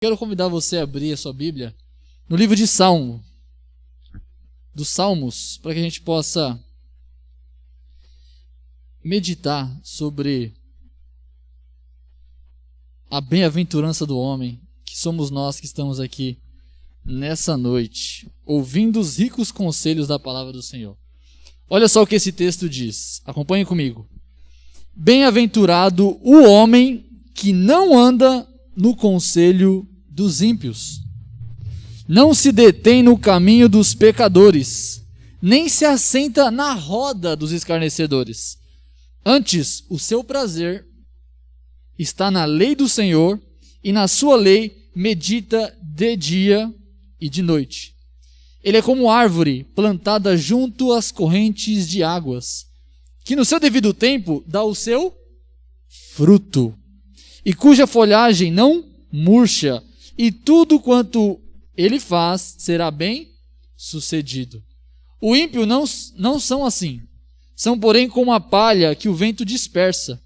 Quero convidar você a abrir a sua Bíblia no livro de Salmo, dos Salmos, para que a gente possa meditar sobre a bem-aventurança do homem, que somos nós que estamos aqui nessa noite, ouvindo os ricos conselhos da palavra do Senhor. Olha só o que esse texto diz, acompanhe comigo. Bem-aventurado o homem que não anda no conselho dos ímpios, não se detém no caminho dos pecadores, nem se assenta na roda dos escarnecedores. Antes, o seu prazer está na lei do Senhor, e na sua lei medita de dia e de noite. Ele é como árvore plantada junto às correntes de águas, que no seu devido tempo dá o seu fruto, e cuja folhagem não murcha, e tudo quanto ele faz será bem sucedido. O ímpio não são assim, são porém como a palha que o vento dispersa.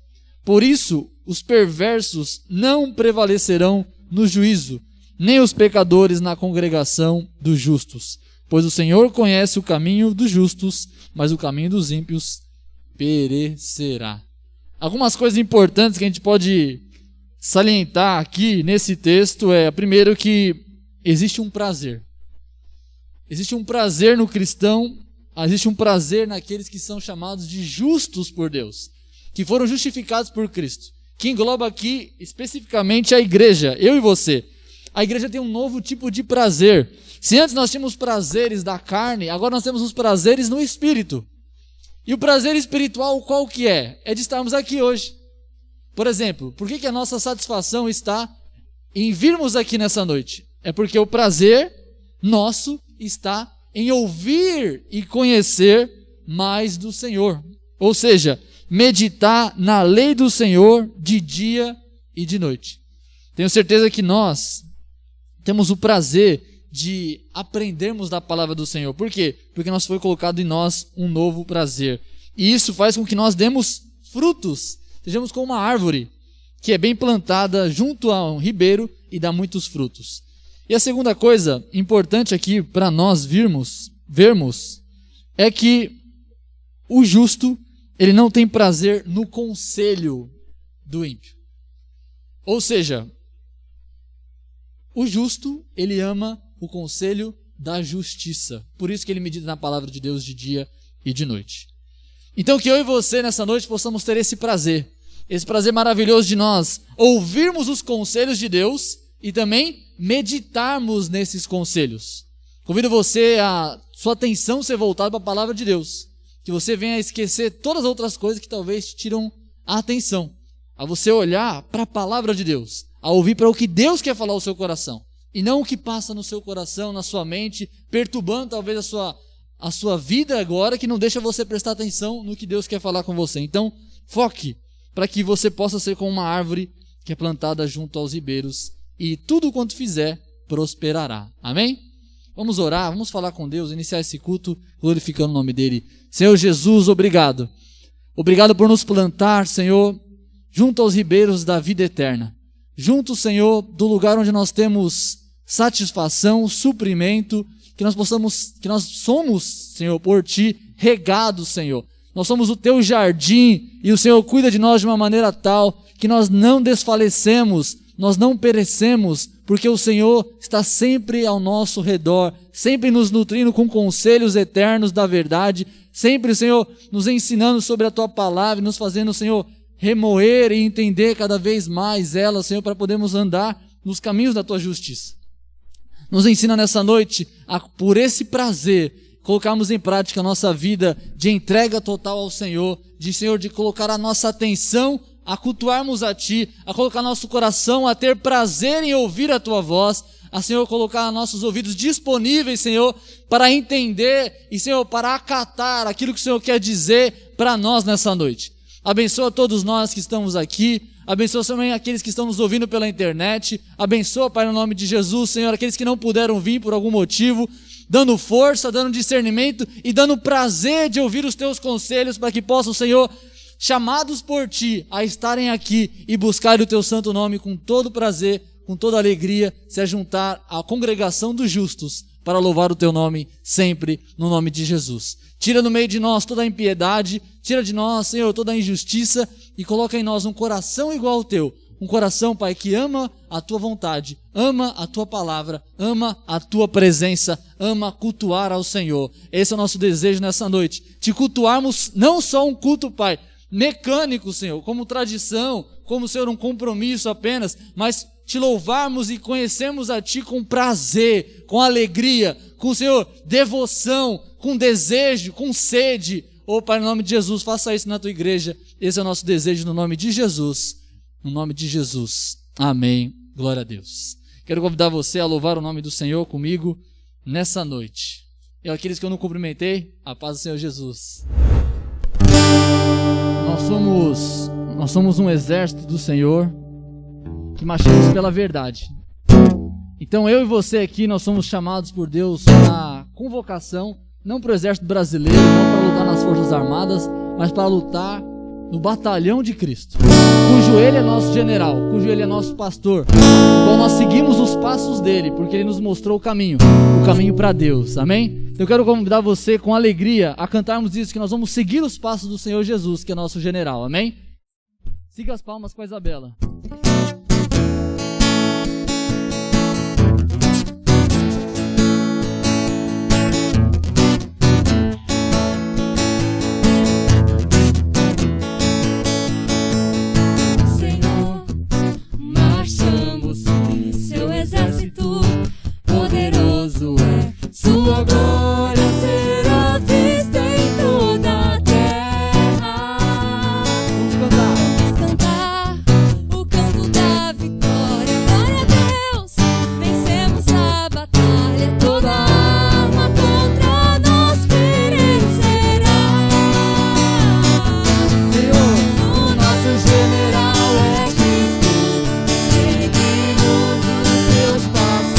Por isso os perversos não prevalecerão no juízo, nem os pecadores na congregação dos justos. Pois o Senhor conhece o caminho dos justos, mas o caminho dos ímpios perecerá. Algumas coisas importantes que a gente pode salientar aqui nesse texto primeiro, que existe um prazer. Existe um prazer no cristão, existe um prazer naqueles que são chamados de justos por Deus, que foram justificados por Cristo, que engloba aqui especificamente a igreja, eu e você. A igreja tem um novo tipo de prazer. Se antes nós tínhamos prazeres da carne, agora nós temos os prazeres no espírito. E o prazer espiritual qual que é? É de estarmos aqui hoje. Por exemplo, por que a nossa satisfação está em virmos aqui nessa noite? É porque o prazer nosso está em ouvir e conhecer mais do Senhor. Ou seja, meditar na lei do Senhor de dia e de noite. Tenho certeza que nós temos o prazer de aprendermos da palavra do Senhor. Por quê? Porque nós foi colocado em nós um novo prazer. E isso faz com que nós demos frutos. Sejamos como uma árvore que é bem plantada junto a um ribeiro e dá muitos frutos. E a segunda coisa importante aqui para nós vermos é que o justo, ele não tem prazer no conselho do ímpio. Ou seja, o justo, ele ama o conselho da justiça. Por isso que ele medita na palavra de Deus de dia e de noite. Então que eu e você nessa noite possamos ter esse prazer maravilhoso de nós ouvirmos os conselhos de Deus e também meditarmos nesses conselhos. Convido você a sua atenção ser voltada para a palavra de Deus, que você venha a esquecer todas as outras coisas que talvez te tiram a atenção, a você olhar para a palavra de Deus, a ouvir para o que Deus quer falar ao seu coração, e não o que passa no seu coração, na sua mente, perturbando talvez a sua vida agora, que não deixa você prestar atenção no que Deus quer falar com você. Então, foque para que você possa ser como uma árvore que é plantada junto aos ribeiros, e tudo quanto fizer prosperará. Amém? Vamos orar, vamos falar com Deus, iniciar esse culto glorificando o nome dele. Senhor Jesus, obrigado. Obrigado por nos plantar, Senhor, junto aos ribeiros da vida eterna. Junto, Senhor, do lugar onde nós temos satisfação, suprimento, que nós somos, Senhor, por Ti, regados, Senhor. Nós somos o Teu jardim e o Senhor cuida de nós de uma maneira tal que nós não desfalecemos, nós não perecemos, porque o Senhor está sempre ao nosso redor, sempre nos nutrindo com conselhos eternos da verdade, sempre, Senhor, nos ensinando sobre a Tua palavra, nos fazendo, Senhor, remoer e entender cada vez mais ela, Senhor, para podermos andar nos caminhos da Tua justiça. Nos ensina nessa noite, por esse prazer, colocarmos em prática a nossa vida de entrega total ao Senhor, de colocar a nossa atenção a cultuarmos a Ti, a colocar nosso coração a ter prazer em ouvir a Tua voz, a, Senhor, colocar nossos ouvidos disponíveis, Senhor, para entender e, Senhor, para acatar aquilo que o Senhor quer dizer para nós nessa noite. Abençoa todos nós que estamos aqui, abençoa também aqueles que estão nos ouvindo pela internet, abençoa, Pai, no nome de Jesus, Senhor, aqueles que não puderam vir por algum motivo, dando força, dando discernimento e dando prazer de ouvir os Teus conselhos, para que possam, Senhor, chamados por Ti a estarem aqui e buscarem o Teu santo nome com todo prazer, com toda alegria, se ajuntar à congregação dos justos para louvar o teu nome sempre, no nome de Jesus. Tira do meio de nós toda a impiedade, tira de nós, Senhor, toda a injustiça e coloca em nós um coração igual ao teu. Um coração, Pai, que ama a tua vontade, ama a tua palavra, ama a tua presença, ama cultuar ao Senhor. Esse é o nosso desejo nessa noite. Te cultuarmos não só um culto, Pai, mecânico, Senhor, como tradição, como, Senhor, um compromisso apenas, mas te louvarmos e conhecermos a Ti com prazer, com alegria, com, Senhor, devoção, com desejo, com sede. Oh, Pai, no nome de Jesus, faça isso na Tua igreja. Esse é o nosso desejo no nome de Jesus. No nome de Jesus. Amém. Glória a Deus. Quero convidar você a louvar o nome do Senhor comigo nessa noite. E aqueles que eu não cumprimentei, a paz do Senhor Jesus. Nós somos um exército do Senhor que marchamos pela verdade. Então eu e você aqui, nós somos chamados por Deus para convocação, não para o exército brasileiro, não para lutar nas forças armadas, mas para lutar no batalhão de Cristo, cujo Ele é nosso general, cujo Ele é nosso pastor, então nós seguimos os passos dele, porque Ele nos mostrou o caminho para Deus, amém? Eu quero convidar você com alegria a cantarmos isso, que nós vamos seguir os passos do Senhor Jesus, que é nosso general, amém? Siga as palmas com a Isabela. Sua glória será vista em toda a terra. Vamos cantar o canto da vitória. Glória a Deus, vencemos a batalha. Toda arma contra nós perecerá. Senhor, o nosso general é Cristo. Seguimos os seus passos.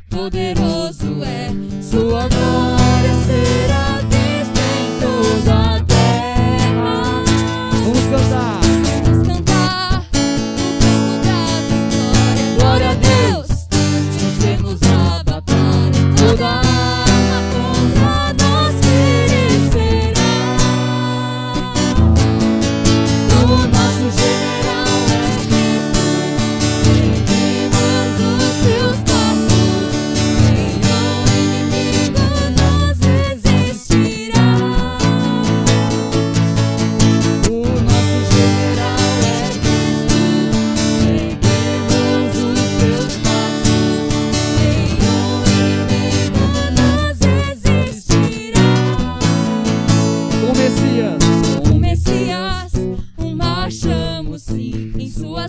Poderoso é, sua glória será vista em toda a terra. Vamos cantar. Vamos cantar o canto da vitória. Glória a Deus, vencemos a batalha. Toda arma contra nós perecerá. O nosso general é Cristo. Seguimos os seus passos.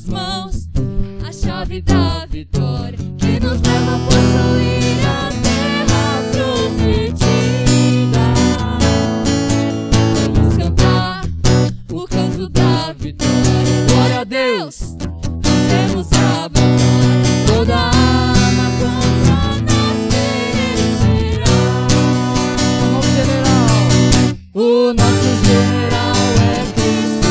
Mãos, a chave da vitória que nos leva a possuir a terra prometida. Vamos cantar o canto da vitória. Glória a Deus, vencemos a batalha. Toda arma contra nós perecerá. O nosso general é Cristo.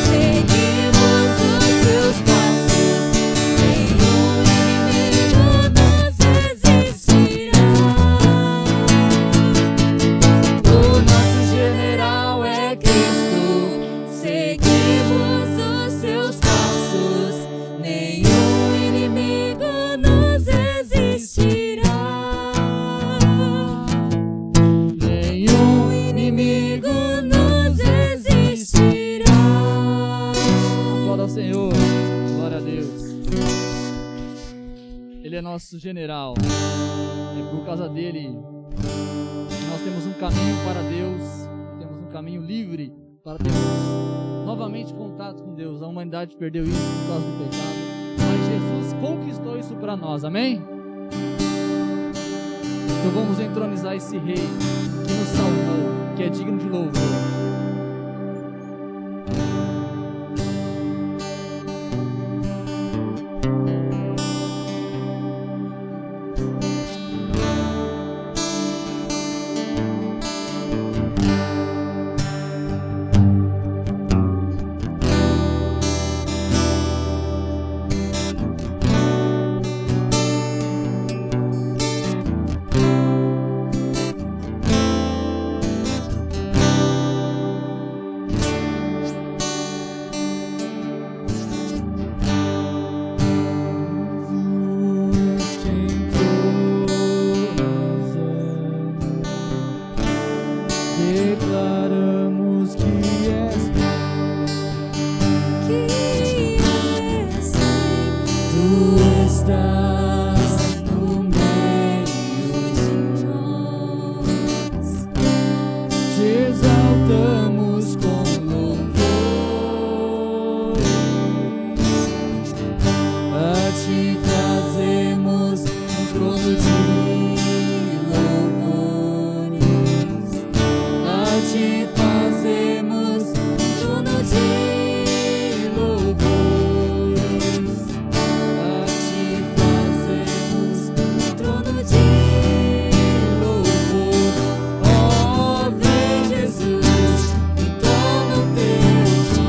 Seguimos os seus passos, nenhum inimigo nos resistirá. O nosso general é Cristo. Seguimos os seus passos, nenhum inimigo nos resistirá. Nenhum inimigo nos resistirá. Glória ao Senhor, glória a Deus. Ele é nosso general. É por causa dele que nós temos um caminho para Deus, temos um caminho livre para termos novamente contato com Deus. A humanidade perdeu isso por causa do pecado, mas Jesus conquistou isso para nós, amém? Então vamos entronizar esse Rei que nos salvou, que é digno de louvor. Declaramos que és Tu estás no meio de nós. Te exaltamos com louvor. A Ti trazemos um trono de louvores. A Ti fazemos um trono de louvores. A Ti fazemos um trono de louvor. Ó, vem Jesus e toma o Teu lugar.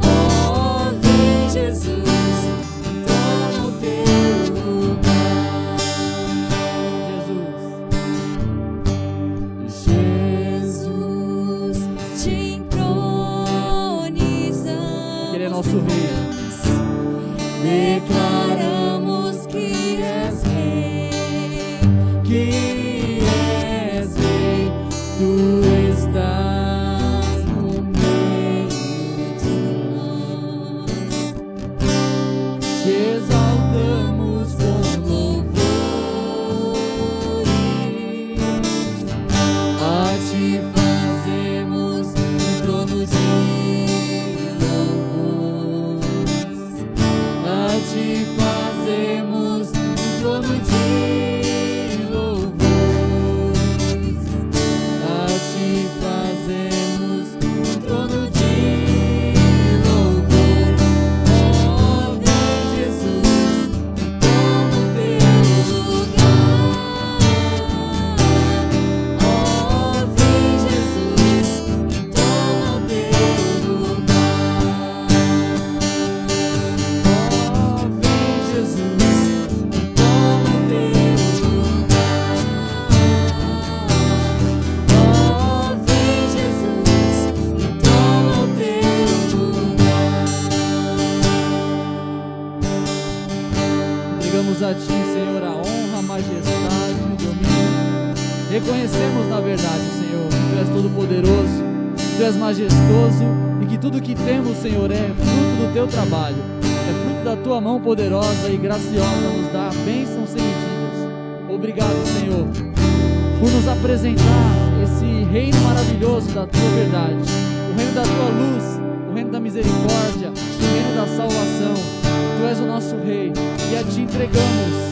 Ó, vem Jesus e toma o Teu lugar. Jesus, te entronizamos. Ele é nosso Rei. Declaramos que és Rei, que és Rei. Tu estás no meio de nós. Te exaltamos com louvores. A Ti fazemos um trono de louvores. A Ti fazemos um trono de louvores. A Ti fazemos um trono de louvor. Ó, vem Jesus e toma o Teu lugar. Ó, vem Jesus e toma o Teu lugar. Ó, vem Jesus e toma o Teu lugar. Ó, vem Jesus e toma o Teu lugar. Entregamos a Ti, Senhor, a honra, a majestade, o domínio. Reconhecemos, na verdade, Senhor, que Tu és todo-poderoso, que Tu és majestoso e que tudo que temos, Senhor, é fruto do Teu trabalho, é fruto da Tua mão poderosa e graciosa, nos dá bênçãos sem medidas. Obrigado, Senhor, por nos apresentar esse reino maravilhoso da Tua verdade, o reino da Tua luz, o reino da misericórdia, o reino da salvação. Tu és o nosso Rei e a Ti entregamos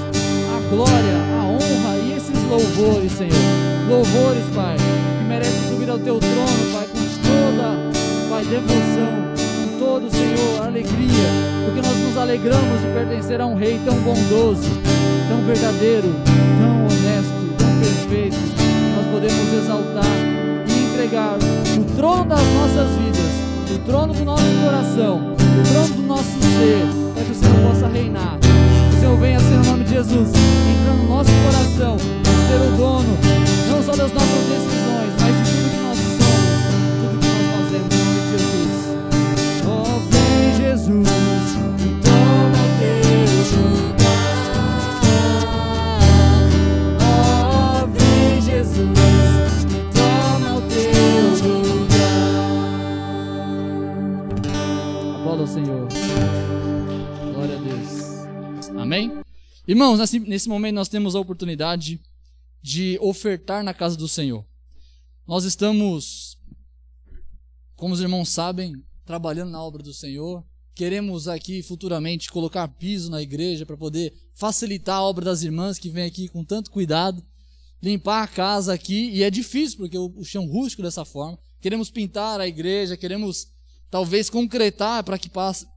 a glória, a honra e esses louvores, Senhor. Louvores, Pai, que merecem subir ao Teu trono, Pai, com toda, Pai, devoção, com todo, Senhor, alegria, porque nós nos alegramos de pertencer a um Rei tão bondoso, tão verdadeiro, tão honesto, tão perfeito. Nós podemos exaltar e entregar o trono das nossas vidas, o trono do nosso coração, o trono do nosso ser, para que o Senhor possa reinar. Que o Senhor venha ser, no nome de Jesus, entrando no nosso coração, ser o dono, não só das nossas decisões, mas de tudo que nós somos, tudo que nós fazemos, no nome de Jesus. Ó, vem Jesus E toma o Teu lugar. Ó, vem Jesus e toma o Teu lugar. Aplauda ao Senhor. Glória a Deus. Amém? Irmãos, nesse momento nós temos a oportunidade de ofertar na casa do Senhor. Nós estamos, como os irmãos sabem, trabalhando na obra do Senhor. Queremos aqui futuramente colocar piso na igreja para poder facilitar a obra das irmãs que vêm aqui com tanto cuidado, limpar a casa aqui, e é difícil porque o chão rústico dessa forma. Queremos pintar a igreja, queremos talvez concretar para que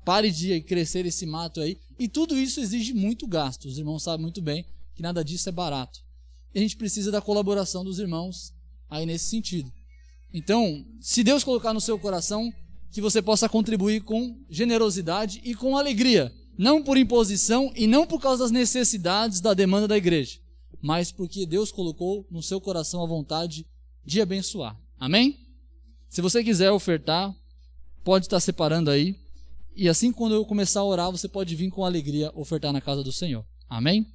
pare de crescer esse mato aí, e tudo isso exige muito gasto. Os irmãos sabem muito bem que nada disso é barato. E a gente precisa da colaboração dos irmãos aí nesse sentido. Então, se Deus colocar no seu coração, que você possa contribuir com generosidade e com alegria, não por imposição e não por causa das necessidades da demanda da igreja, mas porque Deus colocou no seu coração a vontade de abençoar. Amém? Se você quiser ofertar, pode estar separando aí, e assim quando eu começar a orar, você pode vir com alegria ofertar na casa do Senhor. Amém?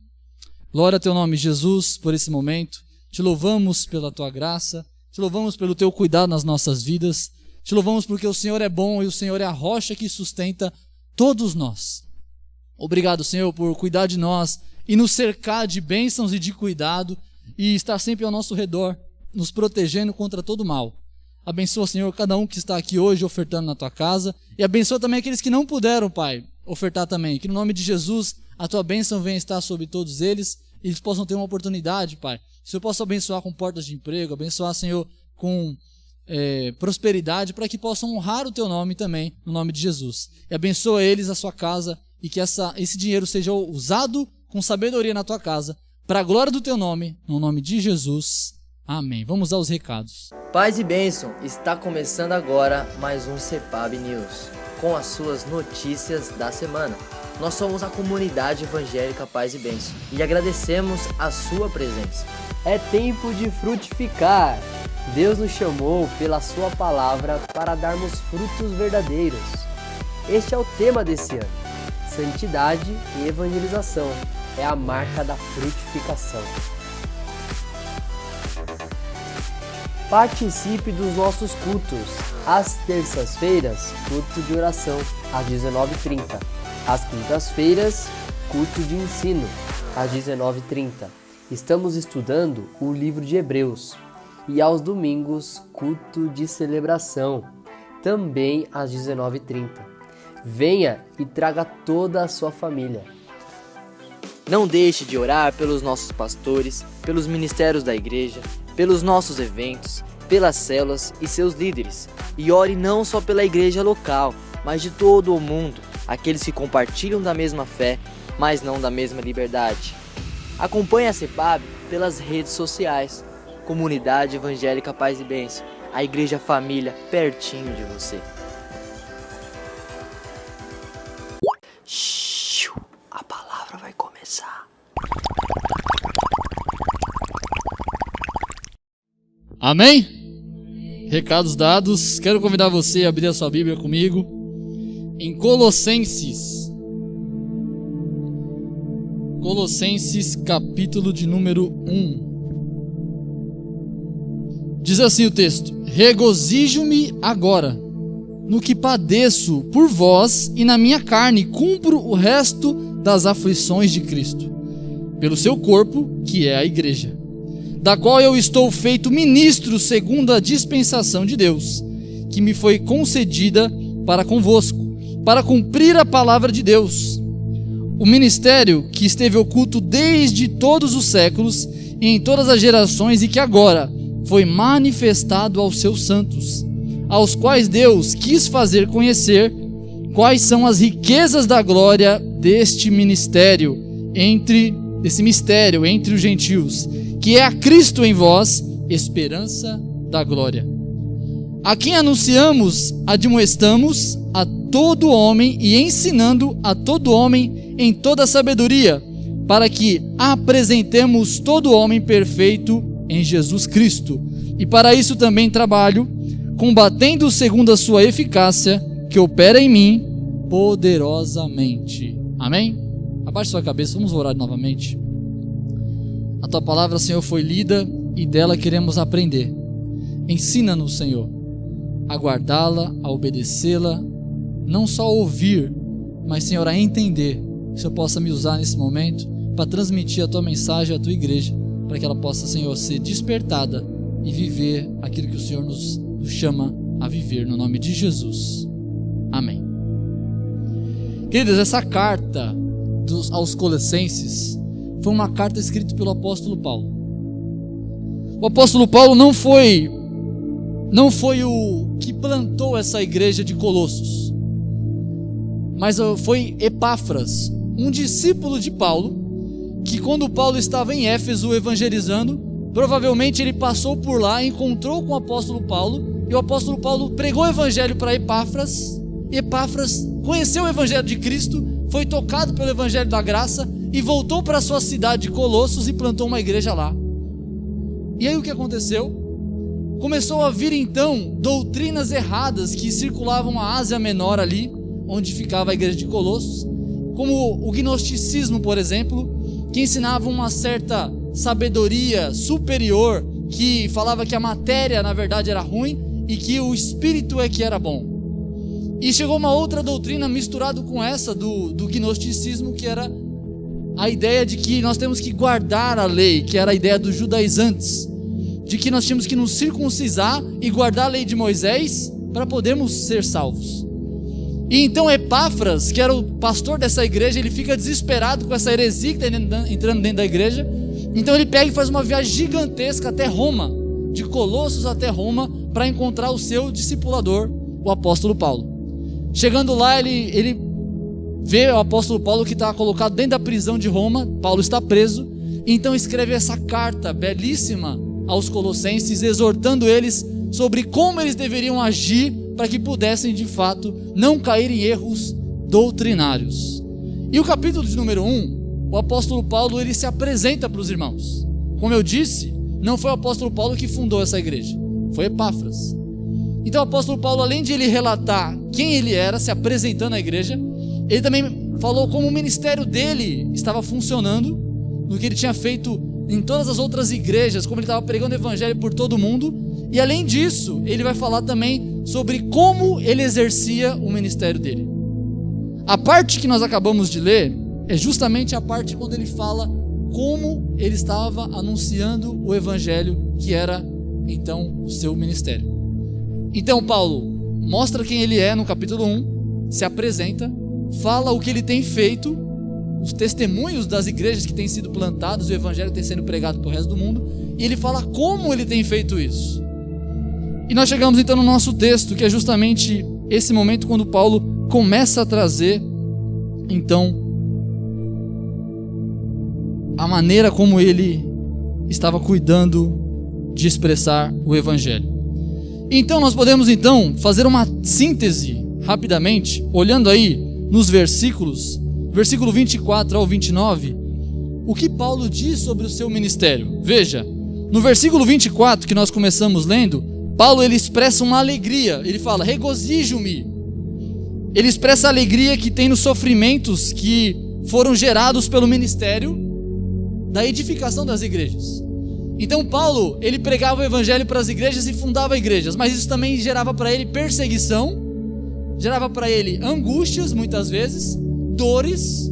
Glória ao teu nome, Jesus, por esse momento. Te louvamos pela tua graça, te louvamos pelo teu cuidado nas nossas vidas, te louvamos porque o Senhor é bom e o Senhor é a rocha que sustenta todos nós. Obrigado, Senhor, por cuidar de nós e nos cercar de bênçãos e de cuidado e estar sempre ao nosso redor, nos protegendo contra todo mal. Abençoa, Senhor, cada um que está aqui hoje ofertando na tua casa, e abençoa também aqueles que não puderam, Pai, ofertar também. Que no nome de Jesus a tua bênção venha estar sobre todos eles e eles possam ter uma oportunidade, Pai. Que o Senhor possa abençoar com portas de emprego, abençoar, Senhor, com prosperidade, para que possam honrar o teu nome também, no nome de Jesus. E abençoa eles, a sua casa, e que esse dinheiro seja usado com sabedoria na tua casa, para a glória do teu nome, no nome de Jesus. Amém. Vamos aos recados. Paz e bênção, está começando agora mais um CEPAB News, com as suas notícias da semana. Nós somos a comunidade evangélica Paz e Bênção e agradecemos a sua presença. É tempo de frutificar. Deus nos chamou pela sua palavra para darmos frutos verdadeiros. Este é o tema desse ano. Santidade e evangelização é a marca da frutificação. Participe dos nossos cultos. Às terças-feiras, culto de oração, às 19h30. Às quintas-feiras, culto de ensino, às 19h30. Estamos estudando o livro de Hebreus. E aos domingos, culto de celebração, também às 19h30. Venha e traga toda a sua família. Não deixe de orar pelos nossos pastores, pelos ministérios da igreja, pelos nossos eventos, pelas células e seus líderes. E ore não só pela igreja local, mas de todo o mundo, aqueles que compartilham da mesma fé, mas não da mesma liberdade. Acompanhe a CEPAB pelas redes sociais. Comunidade Evangélica Paz e Bênção, a igreja família pertinho de você. A palavra vai começar. Amém? Recados dados. Quero convidar você a abrir a sua Bíblia comigo em Colossenses. Colossenses, capítulo de número 1. Diz assim o texto: regozijo-me agora no que padeço por vós, e na minha carne cumpro o resto das aflições de Cristo, pelo seu corpo, que é a igreja, da qual eu estou feito ministro segundo a dispensação de Deus, que me foi concedida para convosco, para cumprir a palavra de Deus, o ministério que esteve oculto desde todos os séculos e em todas as gerações, e que agora foi manifestado aos seus santos, aos quais Deus quis fazer conhecer quais são as riquezas da glória desse mistério entre os gentios, que é a Cristo em vós, esperança da glória. A quem anunciamos, admoestamos a todo homem e ensinando a todo homem em toda sabedoria, para que apresentemos todo homem perfeito em Jesus Cristo. E para isso também trabalho, combatendo segundo a sua eficácia, que opera em mim poderosamente. Amém? Abaixe sua cabeça, vamos orar novamente. A tua palavra, Senhor, foi lida e dela queremos aprender. Ensina-nos, Senhor, a guardá-la, a obedecê-la, não só a ouvir, mas, Senhor, a entender. Que o Senhor possa me usar nesse momento para transmitir a tua mensagem à tua igreja, para que ela possa, Senhor, ser despertada e viver aquilo que o Senhor nos chama a viver, no nome de Jesus. Amém. Queridos, essa carta aos Colossenses foi uma carta escrita pelo apóstolo Paulo. O apóstolo Paulo não foi o que plantou essa igreja de Colossos, mas foi Epáfras, um discípulo de Paulo, que quando Paulo estava em Éfeso evangelizando, provavelmente ele passou por lá, encontrou com o apóstolo Paulo, e o apóstolo Paulo pregou o evangelho para Epáfras, e Epáfras conheceu o evangelho de Cristo, foi tocado pelo evangelho da graça, e voltou para a sua cidade de Colossos e plantou uma igreja lá. E aí o que aconteceu? Começou a vir então doutrinas erradas que circulavam a Ásia Menor ali, onde ficava a igreja de Colossos, como o gnosticismo, por exemplo, que ensinava uma certa sabedoria superior, que falava que a matéria na verdade era ruim e que o espírito é que era bom. E chegou uma outra doutrina misturada com essa do gnosticismo, que era a ideia de que nós temos que guardar a lei, que era a ideia dos judaizantes, de que nós tínhamos que nos circuncisar e guardar a lei de Moisés para podermos ser salvos. E então Epáfras, que era o pastor dessa igreja, ele fica desesperado com essa heresia que está entrando dentro da igreja. Então ele pega e faz uma viagem gigantesca até Roma, de Colossos até Roma, para encontrar o seu discipulador, o apóstolo Paulo. Chegando lá, ele vê o apóstolo Paulo que está colocado dentro da prisão de Roma. Paulo está preso, então escreve essa carta belíssima aos Colossenses, exortando eles sobre como eles deveriam agir para que pudessem de fato não cair em erros doutrinários. E o capítulo de número 1, o apóstolo Paulo ele se apresenta para os irmãos. Como eu disse, não foi o apóstolo Paulo que fundou essa igreja, foi Epáfras. Então o apóstolo Paulo, além de ele relatar quem ele era, se apresentando à igreja, ele também falou como o ministério dele estava funcionando, no que ele tinha feito em todas as outras igrejas, como ele estava pregando o evangelho por todo mundo. E além disso, ele vai falar também sobre como ele exercia o ministério dele. A parte que nós acabamos de ler é justamente a parte quando ele fala como ele estava anunciando o evangelho, que era então o seu ministério. Então Paulo mostra quem ele é no capítulo 1, se apresenta, fala o que ele tem feito, os testemunhos das igrejas que têm sido plantadas, o evangelho que tem sendo pregado para o resto do mundo, e ele fala como ele tem feito isso. E nós chegamos então no nosso texto, que é justamente esse momento quando Paulo começa a trazer então a maneira como ele estava cuidando de expressar o evangelho. Então nós podemos então fazer uma síntese rapidamente, olhando aí nos versículos, versículo 24 ao 29, o que Paulo diz sobre o seu ministério. Veja, no versículo 24 que nós começamos lendo, Paulo ele expressa uma alegria, ele fala, regozijo-me. Ele expressa a alegria que tem nos sofrimentos que foram gerados pelo ministério da edificação das igrejas. Então Paulo, ele pregava o evangelho para as igrejas e fundava igrejas, mas isso também gerava para ele perseguição, gerava para ele angústias muitas vezes, dores,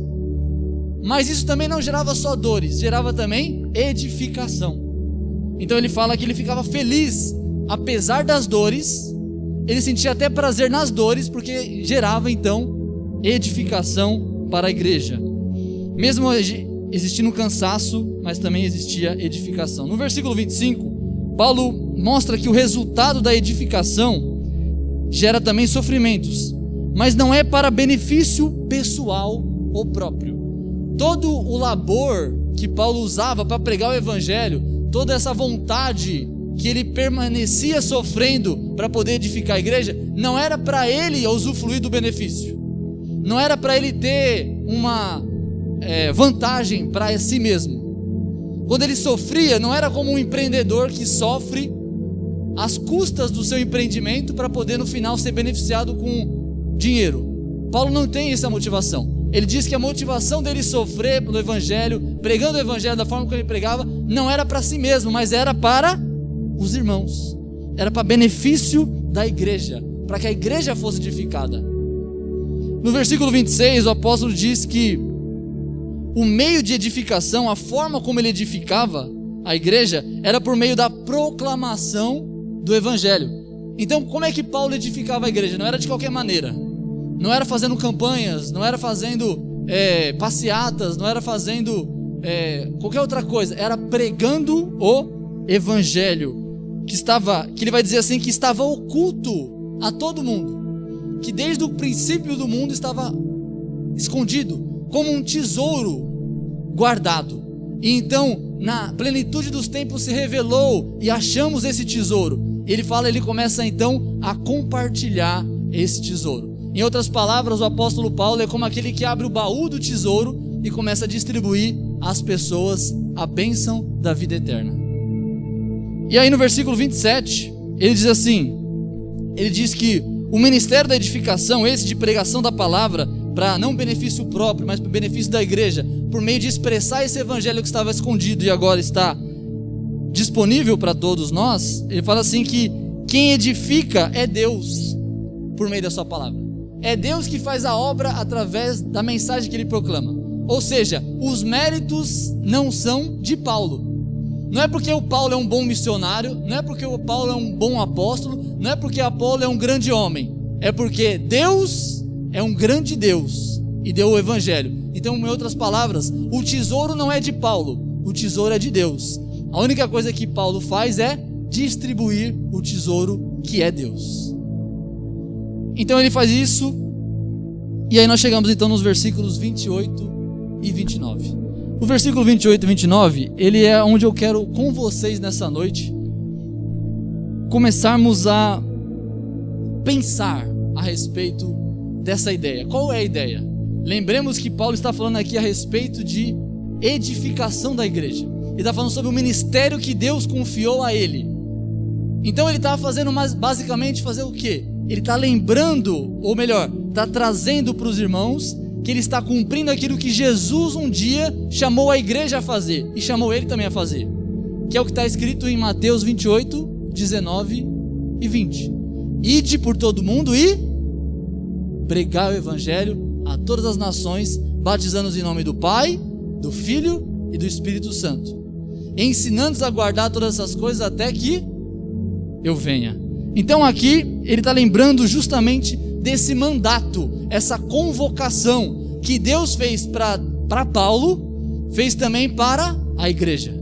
mas isso também não gerava só dores, gerava também edificação. Então ele fala que ele ficava feliz, apesar das dores, ele sentia até prazer nas dores, porque gerava então edificação para a igreja. Mesmo existindo cansaço, mas também existia edificação. No versículo 25, Paulo mostra que o resultado da edificação gera também sofrimentos, mas não é para benefício pessoal ou próprio. Todo o labor que Paulo usava para pregar o evangelho, toda essa vontade que ele permanecia sofrendo para poder edificar a igreja, não era para ele usufruir do benefício, não era para ele ter uma vantagem para si mesmo. Quando ele sofria, não era como um empreendedor que sofre às custas do seu empreendimento para poder no final ser beneficiado com dinheiro. Paulo não tem essa motivação. Ele diz que a motivação dele sofrer pelo evangelho, pregando o evangelho da forma que ele pregava, não era para si mesmo, mas era para os irmãos, era para benefício da igreja, para que a igreja fosse edificada. No versículo 26, o apóstolo diz que o meio de edificação, a forma como ele edificava a igreja, era por meio da proclamação do evangelho. Então, como é que Paulo edificava a igreja? Não era de qualquer maneira, não era fazendo campanhas, não era fazendo passeatas, não era fazendo qualquer outra coisa, era pregando o evangelho, que ele vai dizer assim, que estava oculto a todo mundo, que desde o princípio do mundo estava escondido, como um tesouro guardado. E então, na plenitude dos tempos se revelou e achamos esse tesouro. Ele começa então a compartilhar esse tesouro. Em outras palavras, o apóstolo Paulo é como aquele que abre o baú do tesouro e começa a distribuir às pessoas a bênção da vida eterna. E aí no versículo 27, ele diz assim, ele diz que o ministério da edificação, esse de pregação da palavra, para não benefício próprio, mas para benefício da igreja, por meio de expressar esse evangelho que estava escondido e agora está disponível para todos nós, ele fala assim que quem edifica é Deus, por meio da sua palavra. É Deus que faz a obra através da mensagem que ele proclama. Ou seja, os méritos não são de Paulo. Não é porque o Paulo é um bom missionário, não é porque o Paulo é um bom apóstolo, não é porque Apolo é um grande homem. É porque Deus é um grande Deus e deu o evangelho. Então, em outras palavras, o tesouro não é de Paulo, o tesouro é de Deus. A única coisa que Paulo faz é distribuir o tesouro que é Deus. Então ele faz isso, e aí nós chegamos então nos versículos 28 e 29. O versículo 28 e 29, ele é onde eu quero com vocês nessa noite começarmos a pensar a respeito dessa ideia. Qual é a ideia? Lembremos que Paulo está falando aqui a respeito de edificação da igreja. Ele está falando sobre o ministério que Deus confiou a ele. Então ele está fazendo basicamente fazer o quê? Ele está lembrando, ou melhor, está trazendo para os irmãos que ele está cumprindo aquilo que Jesus um dia chamou a igreja a fazer, e chamou ele também a fazer, que é o que está escrito em Mateus 28, 19 e 20. Ide por todo mundo e pregai o evangelho a todas as nações, batizando-os em nome do Pai, do Filho e do Espírito Santo, ensinando-os a guardar todas essas coisas até que eu venha. Então aqui ele está lembrando justamente desse mandato, essa convocação que Deus fez para Paulo, fez também para a igreja.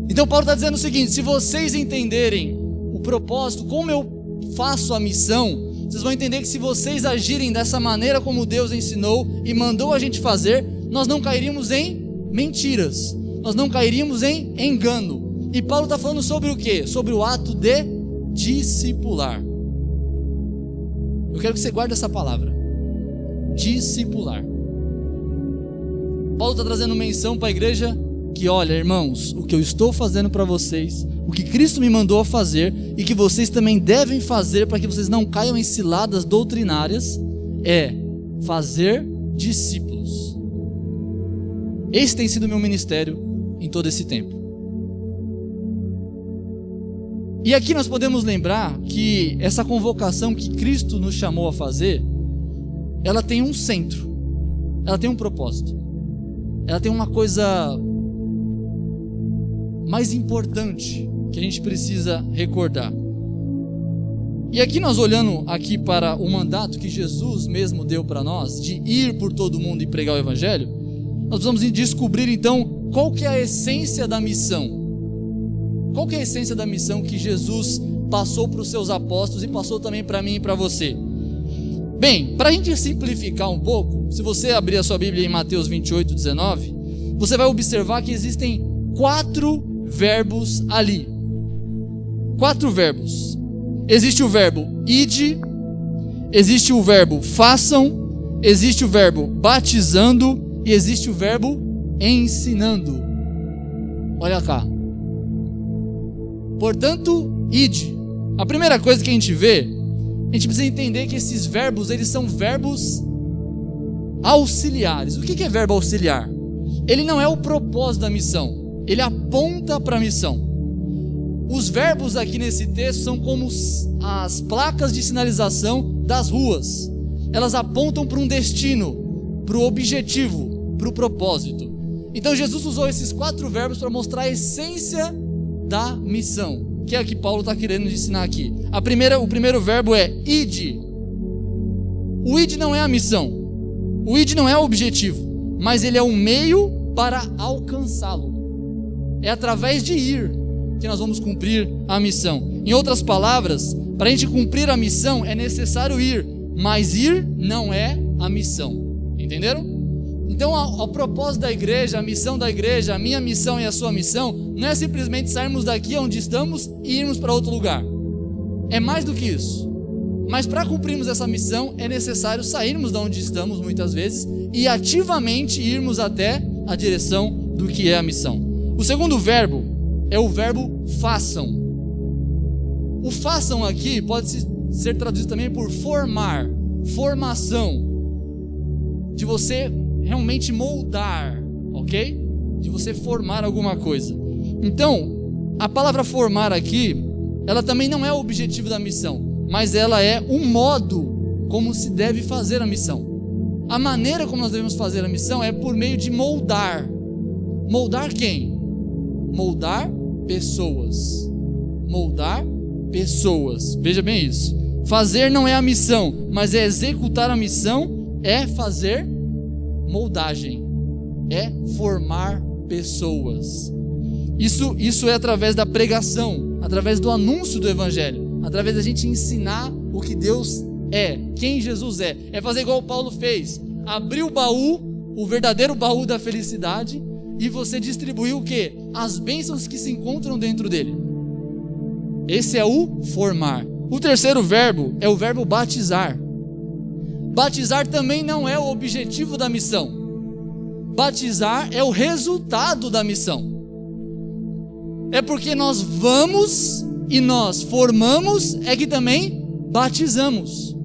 Então Paulo está dizendo o seguinte: se vocês entenderem o propósito, como eu faço a missão, vocês vão entender que se vocês agirem dessa maneira como Deus ensinou e mandou a gente fazer, nós não cairíamos em mentiras, nós não cairíamos em engano. E Paulo está falando sobre o quê? Sobre o ato de discipular. Eu quero que você guarde essa palavra, discipular. Paulo está trazendo menção para a igreja que, olha, irmãos, o que eu estou fazendo para vocês, o que Cristo me mandou a fazer e que vocês também devem fazer para que vocês não caiam em ciladas doutrinárias, é fazer discípulos. Esse tem sido o meu ministério em todo esse tempo. E aqui nós podemos lembrar que essa convocação que Cristo nos chamou a fazer, ela tem um centro, ela tem um propósito, ela tem uma coisa mais importante que a gente precisa recordar. E aqui nós olhando aqui para o mandato que Jesus mesmo deu para nós, de ir por todo mundo e pregar o evangelho, nós vamos descobrir então qual que é a essência da missão. Qual que é a essência da missão que Jesus passou para os seus apóstolos e passou também para mim e para você? Bem, para a gente simplificar um pouco, se você abrir a sua Bíblia em Mateus 28, 19, você vai observar que existem 4 verbos ali. 4 verbos. Existe o verbo ide, existe o verbo façam, existe o verbo batizando e existe o verbo ensinando. Olha cá. Portanto, ide. A primeira coisa que a gente vê, a gente precisa entender que esses verbos, eles são verbos auxiliares. O que é verbo auxiliar? Ele não é o propósito da missão, ele aponta para a missão. Os verbos aqui nesse texto são como as placas de sinalização das ruas. Elas apontam para um destino, para o objetivo, para o propósito. Então Jesus usou esses 4 verbos para mostrar a essência da missão, que é a que Paulo está querendo ensinar aqui. O primeiro verbo é ide. O ide não é a missão. O id não é o objetivo, mas ele é o meio para alcançá-lo. É através de ir que nós vamos cumprir a missão. Em outras palavras, para a gente cumprir a missão é necessário ir, mas ir não é a missão. Entenderam? Então, o propósito da igreja, a missão da igreja, a minha missão e a sua missão, não é simplesmente sairmos daqui onde estamos e irmos para outro lugar. É mais do que isso. Mas para cumprirmos essa missão, é necessário sairmos de onde estamos, muitas vezes, e ativamente irmos até a direção do que é a missão. O segundo verbo é o verbo façam. O façam aqui pode ser traduzido também por formar, formação, de você realmente moldar, ok? De você formar alguma coisa. Então, a palavra formar aqui, ela também não é o objetivo da missão, mas ela é um modo como se deve fazer a missão. A maneira como nós devemos fazer a missão é por meio de moldar. Moldar quem? Moldar pessoas. Moldar pessoas. Veja bem isso. Fazer não é a missão, mas é executar a missão, é fazer moldagem, é formar pessoas. Isso é através da pregação, através do anúncio do evangelho, através da gente ensinar o que Deus é, quem Jesus é. É fazer igual Paulo fez, abrir o baú, o verdadeiro baú da felicidade, e você distribuir o quê? As bênçãos que se encontram dentro dele. Esse é o formar. O terceiro verbo é o verbo batizar. Batizar também não é o objetivo da missão. Batizar é o resultado da missão. É porque nós vamos e nós formamos, é que também batizamos.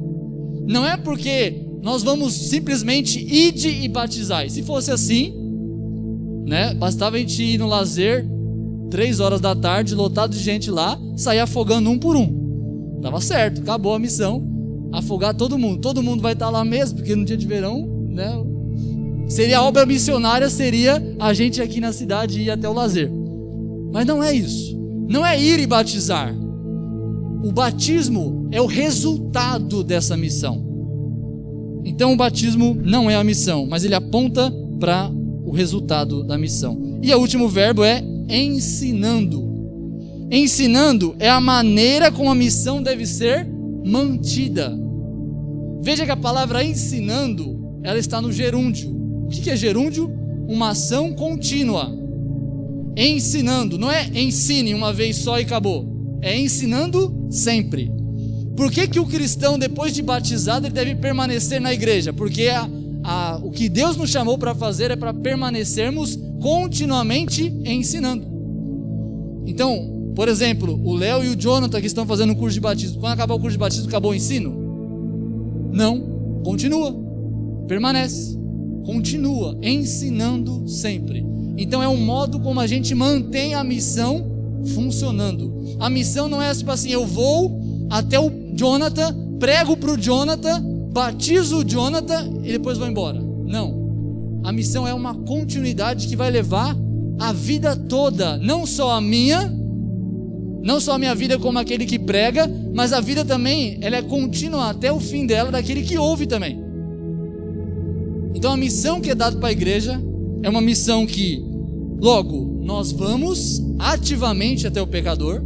Não é porque nós vamos simplesmente ide e batizar. Se fosse assim, né, bastava a gente ir no lazer 3 horas da tarde, lotado de gente lá, sair afogando um por um. Dava certo, acabou a missão. Afogar todo mundo vai estar lá mesmo, porque no dia de verão, né? Seria a obra missionária, seria a gente aqui na cidade ir até o lazer. Mas não é isso, não é ir e batizar. O batismo é o resultado dessa missão. Então o batismo não é a missão, mas ele aponta para o resultado da missão. E o último verbo é ensinando. Ensinando é a maneira como a missão deve ser mantida. Veja que a palavra ensinando, ela está no gerúndio. O que é gerúndio? Uma ação contínua. Ensinando, não é ensine uma vez só e acabou. É ensinando sempre. Por que o cristão, depois de batizado, ele deve permanecer na igreja? Porque o que Deus nos chamou para fazer é para permanecermos continuamente ensinando. Então, por exemplo, o Léo e o Jonathan que estão fazendo o curso de batismo, quando acabar o curso de batismo, acabou o ensino? Não, continua, permanece, continua ensinando sempre. Então é um modo como a gente mantém a missão funcionando. A missão não é tipo assim, eu vou até o Jonathan, prego para o Jonathan, batizo o Jonathan e depois vou embora. Não, a missão é uma continuidade que vai levar a vida toda, não só a minha vida como aquele que prega, mas a vida também, ela é contínua até o fim dela, daquele que ouve também. Então a missão que é dada para a igreja é uma missão que, logo, nós vamos ativamente até o pecador,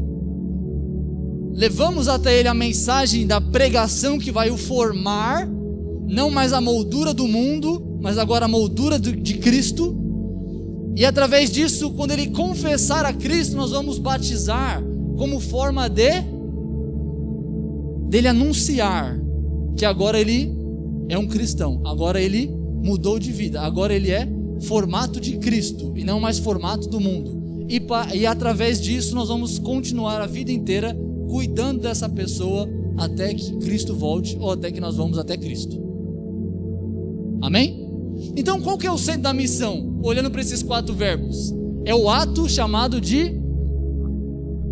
levamos até ele a mensagem da pregação que vai o formar, não mais a moldura do mundo, mas agora a moldura de Cristo. E através disso, quando ele confessar a Cristo, nós vamos batizar como forma dele anunciar que agora ele é um cristão, agora ele mudou de vida, agora ele é formato de Cristo e não mais formato do mundo. E através disso nós vamos continuar a vida inteira cuidando dessa pessoa até que Cristo volte ou até que nós vamos até Cristo. Amém? Então qual que é o centro da missão? Olhando para esses 4 verbos, é o ato chamado de...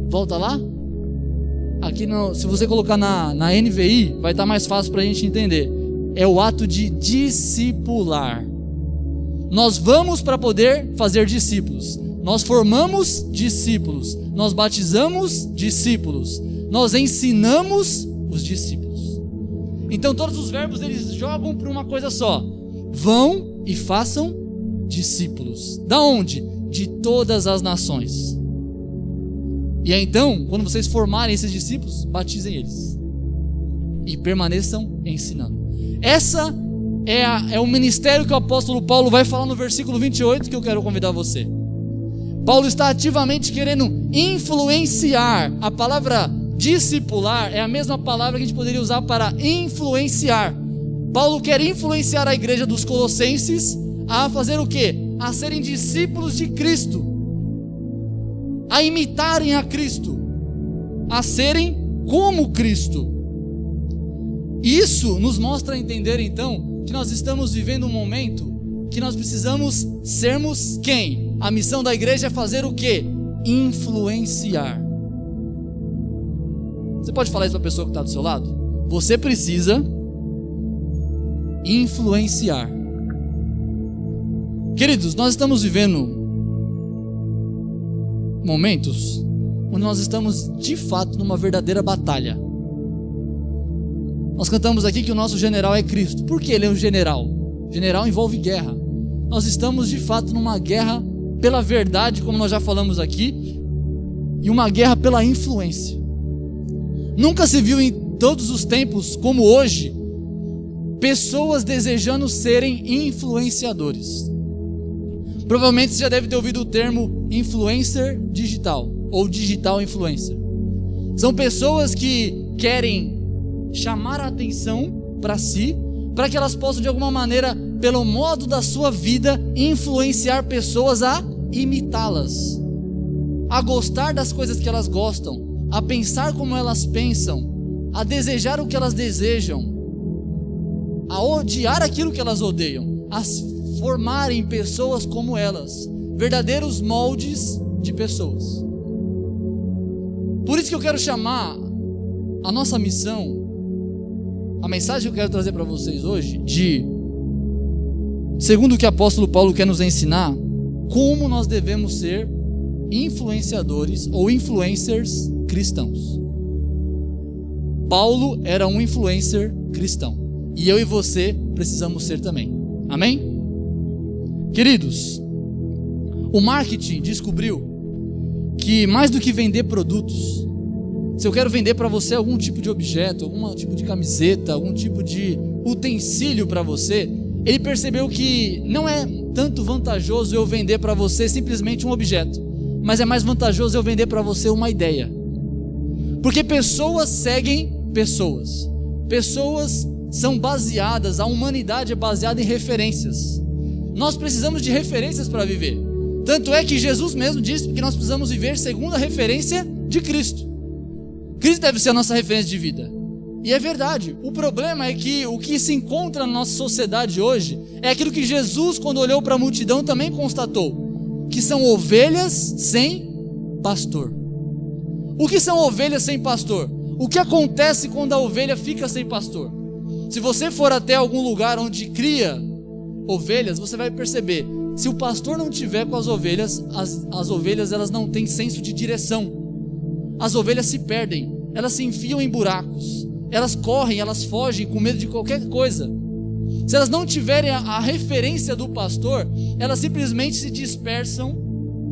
Volta lá. Aqui se você colocar na NVI, vai estar mais fácil para a gente entender. É o ato de discipular. Nós vamos para poder fazer discípulos. Nós formamos discípulos. Nós batizamos discípulos. Nós ensinamos os discípulos. Então todos os verbos eles jogam para uma coisa só. Vão e façam discípulos. Da onde? De todas as nações. E aí, então, quando vocês formarem esses discípulos, batizem eles. E permaneçam ensinando. Essa é o ministério que o apóstolo Paulo vai falar no versículo 28, que eu quero convidar você. Paulo está ativamente querendo influenciar. A palavra discipular é a mesma palavra que a gente poderia usar para influenciar. Paulo quer influenciar a igreja dos Colossenses a fazer o quê? A serem discípulos de Cristo, a imitarem a Cristo, a serem como Cristo. Isso nos mostra a entender então que nós estamos vivendo um momento que nós precisamos sermos quem? A missão da igreja é fazer o quê? Influenciar. Você pode falar isso para a pessoa que está do seu lado? Você precisa influenciar. Queridos, nós estamos vivendo momentos onde nós estamos de fato numa verdadeira batalha. Nós cantamos aqui que o nosso general é Cristo. Por que ele é um general? General envolve guerra. Nós estamos de fato numa guerra pela verdade, como nós já falamos aqui, e uma guerra pela influência. Nunca se viu em todos os tempos como hoje pessoas desejando serem influenciadores. Provavelmente você já deve ter ouvido o termo influencer digital ou digital influencer. São pessoas que querem chamar a atenção para si, para que elas possam de alguma maneira, pelo modo da sua vida, influenciar pessoas a imitá-las, a gostar das coisas que elas gostam, a pensar como elas pensam, a desejar o que elas desejam, a odiar aquilo que elas odeiam, a formarem pessoas como elas, verdadeiros moldes de pessoas. Por isso que eu quero chamar a nossa missão, a mensagem que eu quero trazer para vocês hoje, segundo o que o apóstolo Paulo quer nos ensinar, como nós devemos ser influenciadores ou influencers cristãos. Paulo era um influencer cristão, e eu e você precisamos ser também. Amém? Queridos, o marketing descobriu que mais do que vender produtos, se eu quero vender para você algum tipo de objeto, algum tipo de camiseta, algum tipo de utensílio para você, ele percebeu que não é tanto vantajoso eu vender para você simplesmente um objeto, mas é mais vantajoso eu vender para você uma ideia. Porque pessoas seguem pessoas. Pessoas são baseadas, a humanidade é baseada em referências. Nós precisamos de referências para viver. Tanto é que Jesus mesmo disse que nós precisamos viver segundo a referência de Cristo. Cristo deve ser a nossa referência de vida. E é verdade. O problema é que o que se encontra na nossa sociedade hoje é aquilo que Jesus, quando olhou para a multidão, também constatou: que são ovelhas sem pastor. O que são ovelhas sem pastor? O que acontece quando a ovelha fica sem pastor? Se você for até algum lugar onde cria ovelhas, você vai perceber: se o pastor não tiver com as ovelhas, as ovelhas elas não têm senso de direção. As ovelhas se perdem, elas se enfiam em buracos, elas correm, elas fogem com medo de qualquer coisa. Se elas não tiverem a referência do pastor, elas simplesmente se dispersam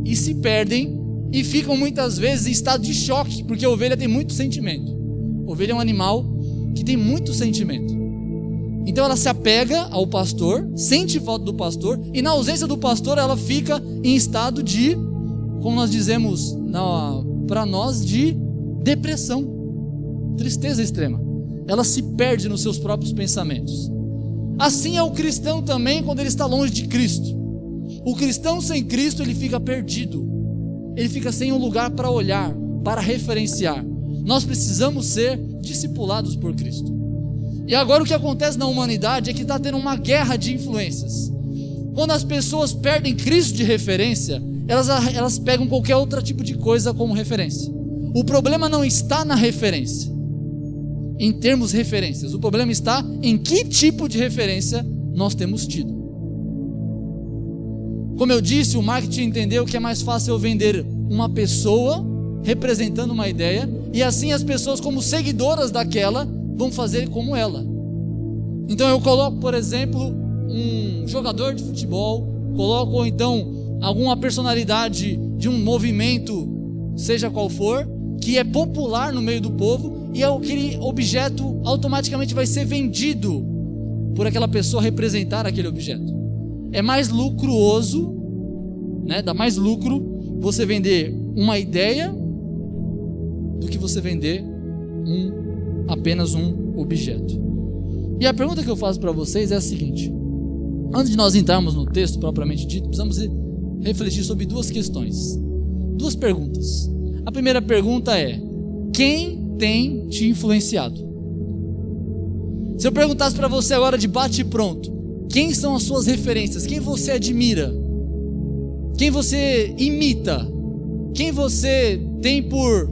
e se perdem e ficam muitas vezes em estado de choque, porque a ovelha tem muito sentimento. A ovelha é um animal que tem muito sentimento. Então ela se apega ao pastor, sente falta do pastor, e na ausência do pastor ela fica em estado de, como nós dizemos para nós, de depressão, tristeza extrema. Ela se perde nos seus próprios pensamentos. Assim é o cristão também quando ele está longe de Cristo. O cristão sem Cristo, ele fica perdido. Ele fica sem um lugar para olhar, para referenciar. Nós precisamos ser discipulados por Cristo. E agora o que acontece na humanidade é que está tendo uma guerra de influências. Quando as pessoas perdem Cristo de referência, elas pegam qualquer outro tipo de coisa como referência. O problema não está na referência, em termos referências. O problema está em que tipo de referência nós temos tido. Como eu disse, o marketing entendeu que é mais fácil eu vender uma pessoa representando uma ideia, e assim as pessoas, como seguidoras daquela, vão fazer como ela. Então eu coloco, por exemplo, um jogador de futebol, colocam ou então alguma personalidade de um movimento, seja qual for, que é popular no meio do povo, e aquele objeto automaticamente vai ser vendido por aquela pessoa representar aquele objeto. É mais lucroso, né? Dá mais lucro você vender uma ideia do que você vender apenas um objeto. E a pergunta que eu faço para vocês é a seguinte: antes de nós entrarmos no texto propriamente dito, precisamos refletir sobre duas questões, duas perguntas. A primeira pergunta é: quem tem te influenciado? Se eu perguntasse para você agora de bate e pronto, quem são as suas referências? Quem você admira? Quem você imita? Quem você tem por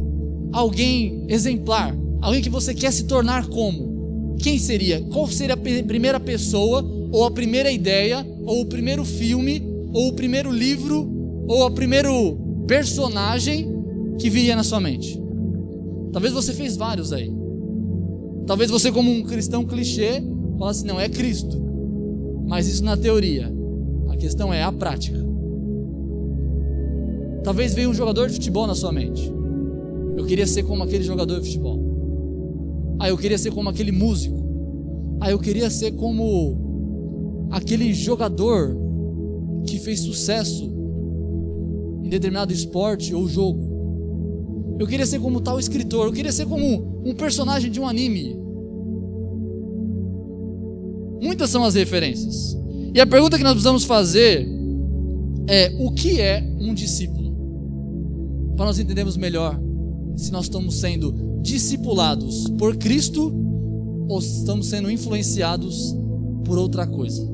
alguém exemplar? Alguém que você quer se tornar como? Quem seria? Qual seria a primeira pessoa, ou a primeira ideia, ou o primeiro filme, ou o primeiro livro, ou o primeiro personagem que viria na sua mente? Talvez você fez vários aí. Talvez você, como um cristão clichê, falasse: não, é Cristo. Mas isso na teoria. A questão é a prática. Talvez veio um jogador de futebol na sua mente. Eu queria ser como aquele jogador de futebol. Eu queria ser como aquele músico. Eu queria ser como aquele jogador que fez sucesso em determinado esporte ou jogo. Eu queria ser como tal escritor. Eu queria ser como um personagem de um anime. Muitas são as referências. E a pergunta que nós precisamos fazer é: o que é um discípulo? Para nós entendermos melhor se nós estamos sendo discipulados por Cristo ou estamos sendo influenciados por outra coisa.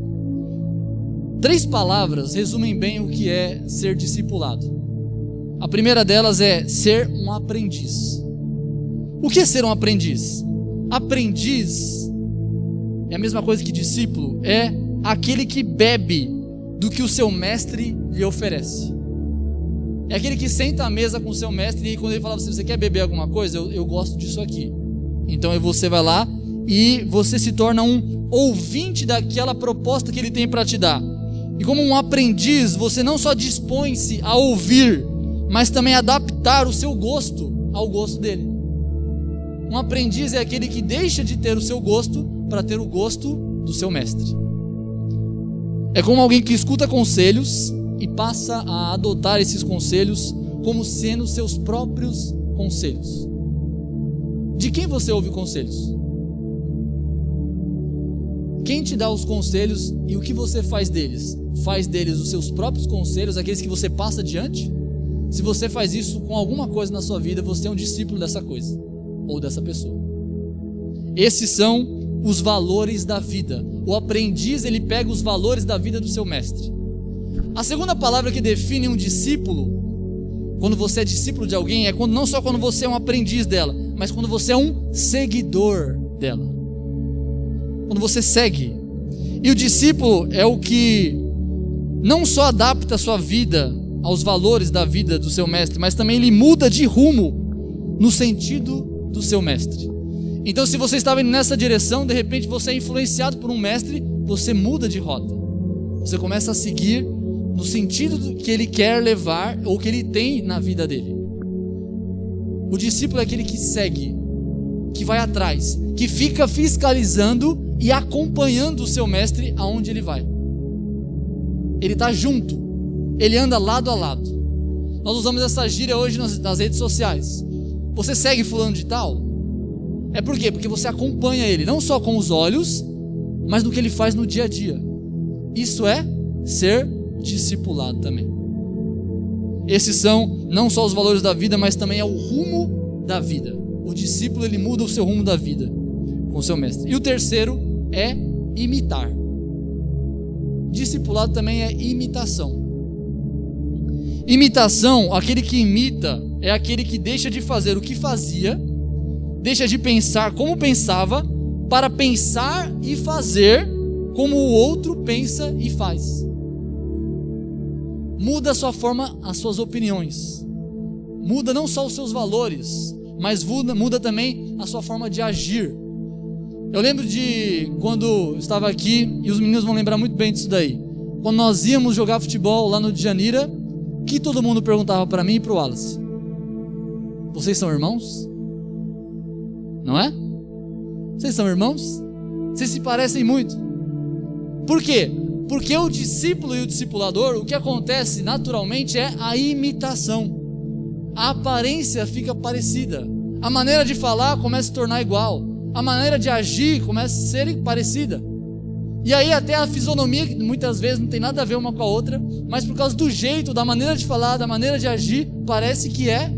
3 palavras resumem bem o que é ser discipulado. A primeira delas é ser um aprendiz. O que é ser um aprendiz? Aprendiz é a mesma coisa que discípulo, é aquele que bebe do que o seu mestre lhe oferece. É aquele que senta à mesa com o seu mestre e quando ele fala: você quer beber alguma coisa? Eu gosto disso aqui. Então você vai lá e você se torna um ouvinte daquela proposta que ele tem para te dar. E como um aprendiz, você não só dispõe-se a ouvir, mas também adaptar o seu gosto ao gosto dele. Um aprendiz é aquele que deixa de ter o seu gosto para ter o gosto do seu mestre. É como alguém que escuta conselhos e passa a adotar esses conselhos como sendo seus próprios conselhos. De quem você ouve conselhos? Quem te dá os conselhos e o que você faz deles? Faz deles os seus próprios conselhos, aqueles que você passa adiante? Se você faz isso com alguma coisa na sua vida, você é um discípulo dessa coisa ou dessa pessoa. Esses são os valores da vida. O aprendiz, ele pega os valores da vida do seu mestre. A segunda palavra que define um discípulo, quando você é discípulo de alguém, é quando, não só quando você é um aprendiz dela, mas quando você é um seguidor dela. Quando você segue. E o discípulo é o que não só adapta a sua vida aos valores da vida do seu mestre, mas também ele muda de rumo no sentido do seu mestre. Então, se você estava indo nessa direção, de repente você é influenciado por um mestre, você muda de rota. Você começa a seguir no sentido que ele quer levar ou que ele tem na vida dele. O discípulo é aquele que segue, que vai atrás, que fica fiscalizando e acompanhando o seu mestre aonde ele vai. Ele está junto, ele anda lado a lado. Nós usamos essa gíria hoje nas redes sociais. Você segue fulano de tal? É por quê? Porque você acompanha ele, não só com os olhos, mas no que ele faz no dia a dia. Isso é ser discipulado também. Esses são não só os valores da vida, mas também é o rumo da vida. O discípulo, ele muda o seu rumo da vida com o seu mestre. E o terceiro é imitar. Discipulado também é imitação. Imitação, aquele que imita, é aquele que deixa de fazer o que fazia, deixa de pensar como pensava, para pensar e fazer como o outro pensa e faz. Muda a sua forma, as suas opiniões. Muda não só os seus valores, mas muda também a sua forma de agir. Eu lembro de quando estava aqui, e os meninos vão lembrar muito bem disso daí. Quando nós íamos jogar futebol lá no Djanira, que todo mundo perguntava para mim e para o Wallace: vocês são irmãos? Não é? Vocês são irmãos? Vocês se parecem muito. Por quê? Porque o discípulo e o discipulador, o que acontece naturalmente é a imitação. A aparência fica parecida. A maneira de falar começa a se tornar igual. A maneira de agir começa a ser parecida. E aí até a fisionomia, que muitas vezes não tem nada a ver uma com a outra, mas por causa do jeito, da maneira de falar, da maneira de agir, parece que é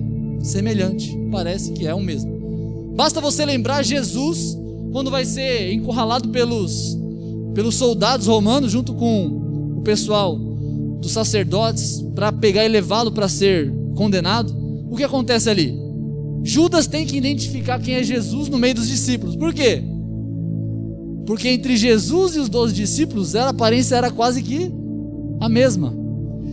semelhante. Parece que é o mesmo. Basta você lembrar Jesus, quando vai ser encurralado pelos soldados romanos, junto com o pessoal dos sacerdotes, para pegar e levá-lo para ser condenado. O que acontece ali? Judas tem que identificar quem é Jesus no meio dos discípulos. Por quê? Porque entre Jesus e os 12 discípulos, a aparência era quase que a mesma.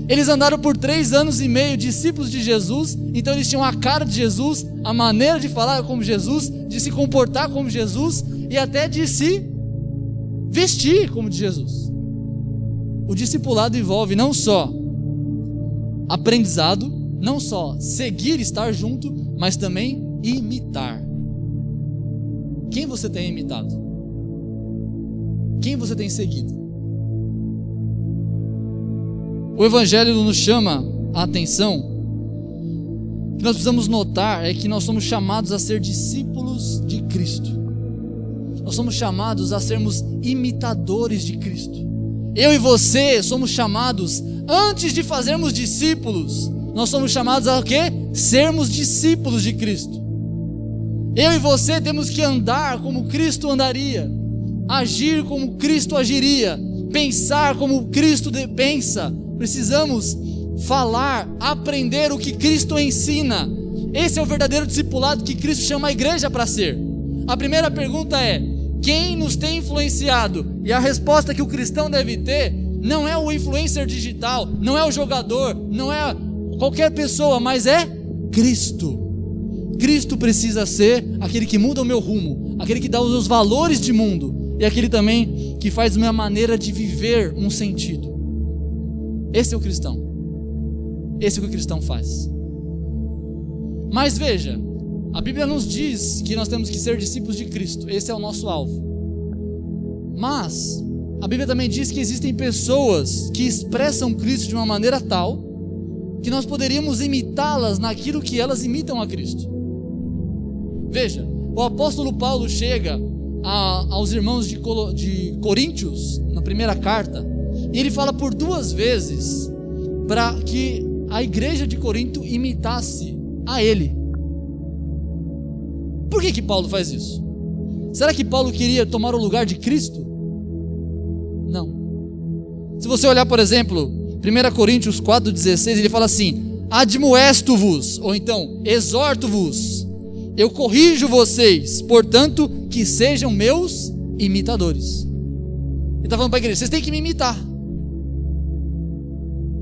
Eles andaram por 3 anos e meio discípulos de Jesus, então eles tinham a cara de Jesus, a maneira de falar como Jesus, de se comportar como Jesus e até de se vestir como de Jesus. O discipulado envolve não só aprendizado, não só seguir, estar junto, mas também imitar. Quem você tem imitado? Quem você tem seguido? O Evangelho nos chama a atenção. O que nós precisamos notar é que nós somos chamados a ser discípulos de Cristo. Nós somos chamados a sermos imitadores de Cristo. Eu e você somos chamados, antes de fazermos discípulos, nós somos chamados a quê? Sermos discípulos de Cristo. Eu e você temos que andar como Cristo andaria, agir como Cristo agiria, pensar como Cristo pensa. Precisamos falar, aprender o que Cristo ensina. Esse é o verdadeiro discipulado que Cristo chama a igreja para ser. A primeira pergunta é: quem nos tem influenciado? E a resposta que o cristão deve ter não é o influencer digital, não é o jogador, não é qualquer pessoa, mas é Cristo. Cristo precisa ser aquele que muda o meu rumo, aquele que dá os meus valores de mundo e aquele também que faz a minha maneira de viver um sentido. Esse é o cristão. Esse é o que o cristão faz. Mas veja, a Bíblia nos diz que nós temos que ser discípulos de Cristo. Esse é o nosso alvo. Mas a Bíblia também diz que existem pessoas que expressam Cristo de uma maneira tal que nós poderíamos imitá-las naquilo que elas imitam a Cristo. Veja, o apóstolo Paulo chega aos irmãos de Coríntios, na primeira carta, e ele fala por 2 vezes para que a igreja de Corinto imitasse a ele. Por que Paulo faz isso? Será que Paulo queria tomar o lugar de Cristo? Não. Se você olhar, por exemplo, 1 Coríntios 4,16, ele fala assim: admoesto-vos, ou então, exorto-vos, eu corrijo vocês, portanto, que sejam meus imitadores. Ele está falando para a igreja: vocês têm que me imitar.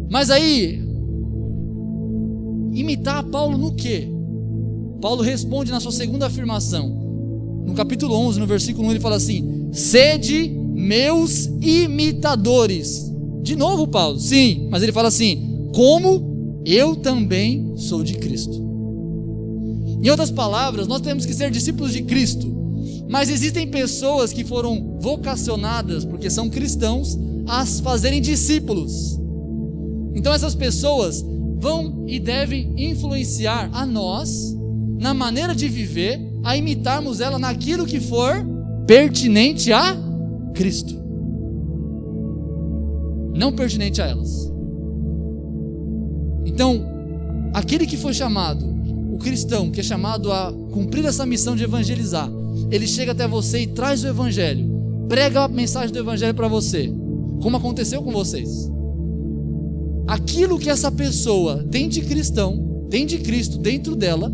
Mas aí, imitar Paulo no quê? Paulo responde na sua segunda afirmação, no capítulo 11, no versículo 1, ele fala assim: sede meus imitadores. De novo Paulo, sim, mas ele fala assim: como eu também sou de Cristo. Em outras palavras, nós temos que ser discípulos de Cristo, mas existem pessoas que foram vocacionadas, porque são cristãos, a fazerem discípulos. Então essas pessoas vão e devem influenciar a nós, na maneira de viver, a imitarmos ela naquilo que for pertinente a Cristo, não pertinente a elas. Então, aquele que foi chamado, o cristão que é chamado a cumprir essa missão de evangelizar, ele chega até você e traz o evangelho, prega a mensagem do evangelho para você, como aconteceu com vocês. Aquilo que essa pessoa tem de cristão, tem de Cristo dentro dela,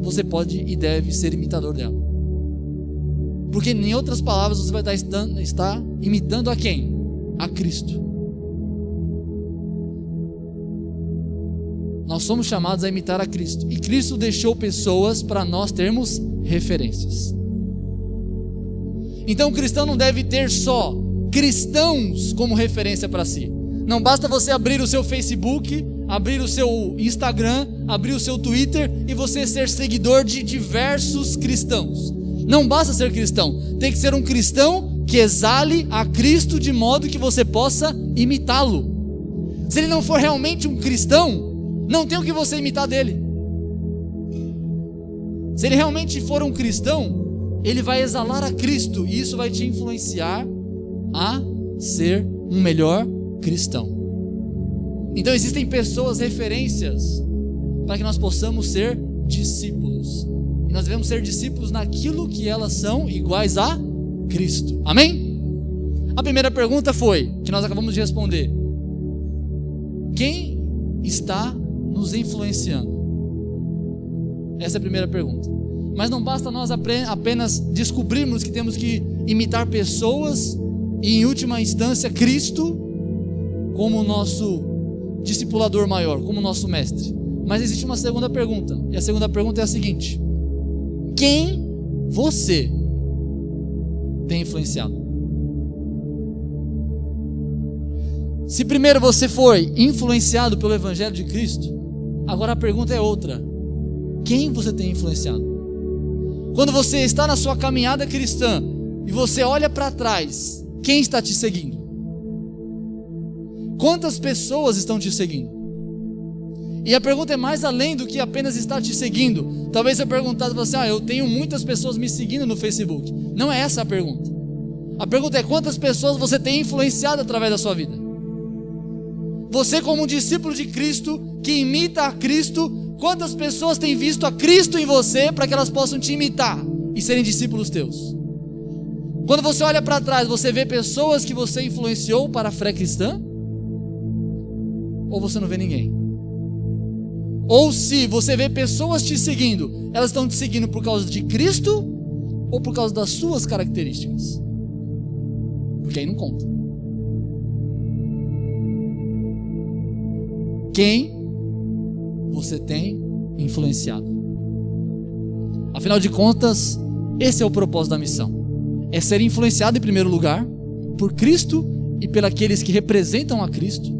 você pode e deve ser imitador dela. Porque, em outras palavras, você vai estar imitando a quem? A Cristo. Nós somos chamados a imitar a Cristo. E Cristo deixou pessoas para nós termos referências. Então o cristão não deve ter só cristãos como referência para si. Não basta você abrir o seu Facebook, abrir o seu Instagram, abrir o seu Twitter e você ser seguidor de diversos cristãos. Não basta ser cristão, tem que ser um cristão que exale a Cristo de modo que você possa imitá-lo. Se ele não for realmente um cristão, não tem o que você imitar dele. Se ele realmente for um cristão, ele vai exalar a Cristo e isso vai te influenciar a ser um melhor cristão. Então existem pessoas, referências, para que nós possamos ser discípulos. E nós devemos ser discípulos naquilo que elas são iguais a Cristo. Amém? A primeira pergunta foi, que nós acabamos de responder: quem está nos influenciando? Essa é a primeira pergunta. Mas não basta nós apenas descobrirmos que temos que imitar pessoas e, em última instância, Cristo como nosso discipulador maior, como nosso mestre. Mas existe uma segunda pergunta. E a segunda pergunta é a seguinte: quem você tem influenciado? Se primeiro você foi influenciado pelo Evangelho de Cristo, agora a pergunta é outra: quem você tem influenciado? Quando você está na sua caminhada cristã e você olha para trás, quem está te seguindo? Quantas pessoas estão te seguindo? E a pergunta é mais além do que apenas estar te seguindo. Talvez eu perguntasse para você: eu tenho muitas pessoas me seguindo no Facebook. Não é essa a pergunta. A pergunta é: quantas pessoas você tem influenciado através da sua vida? Você, como um discípulo de Cristo, que imita a Cristo, quantas pessoas têm visto a Cristo em você para que elas possam te imitar e serem discípulos teus? Quando você olha para trás, você vê pessoas que você influenciou para a fé cristã? Ou você não vê ninguém? Ou se você vê pessoas te seguindo, elas estão te seguindo por causa de Cristo ou por causa das suas características? Porque aí não conta. Quem você tem influenciado? Afinal de contas, esse é o propósito da missão. É ser influenciado em primeiro lugar por Cristo e pelos que representam a Cristo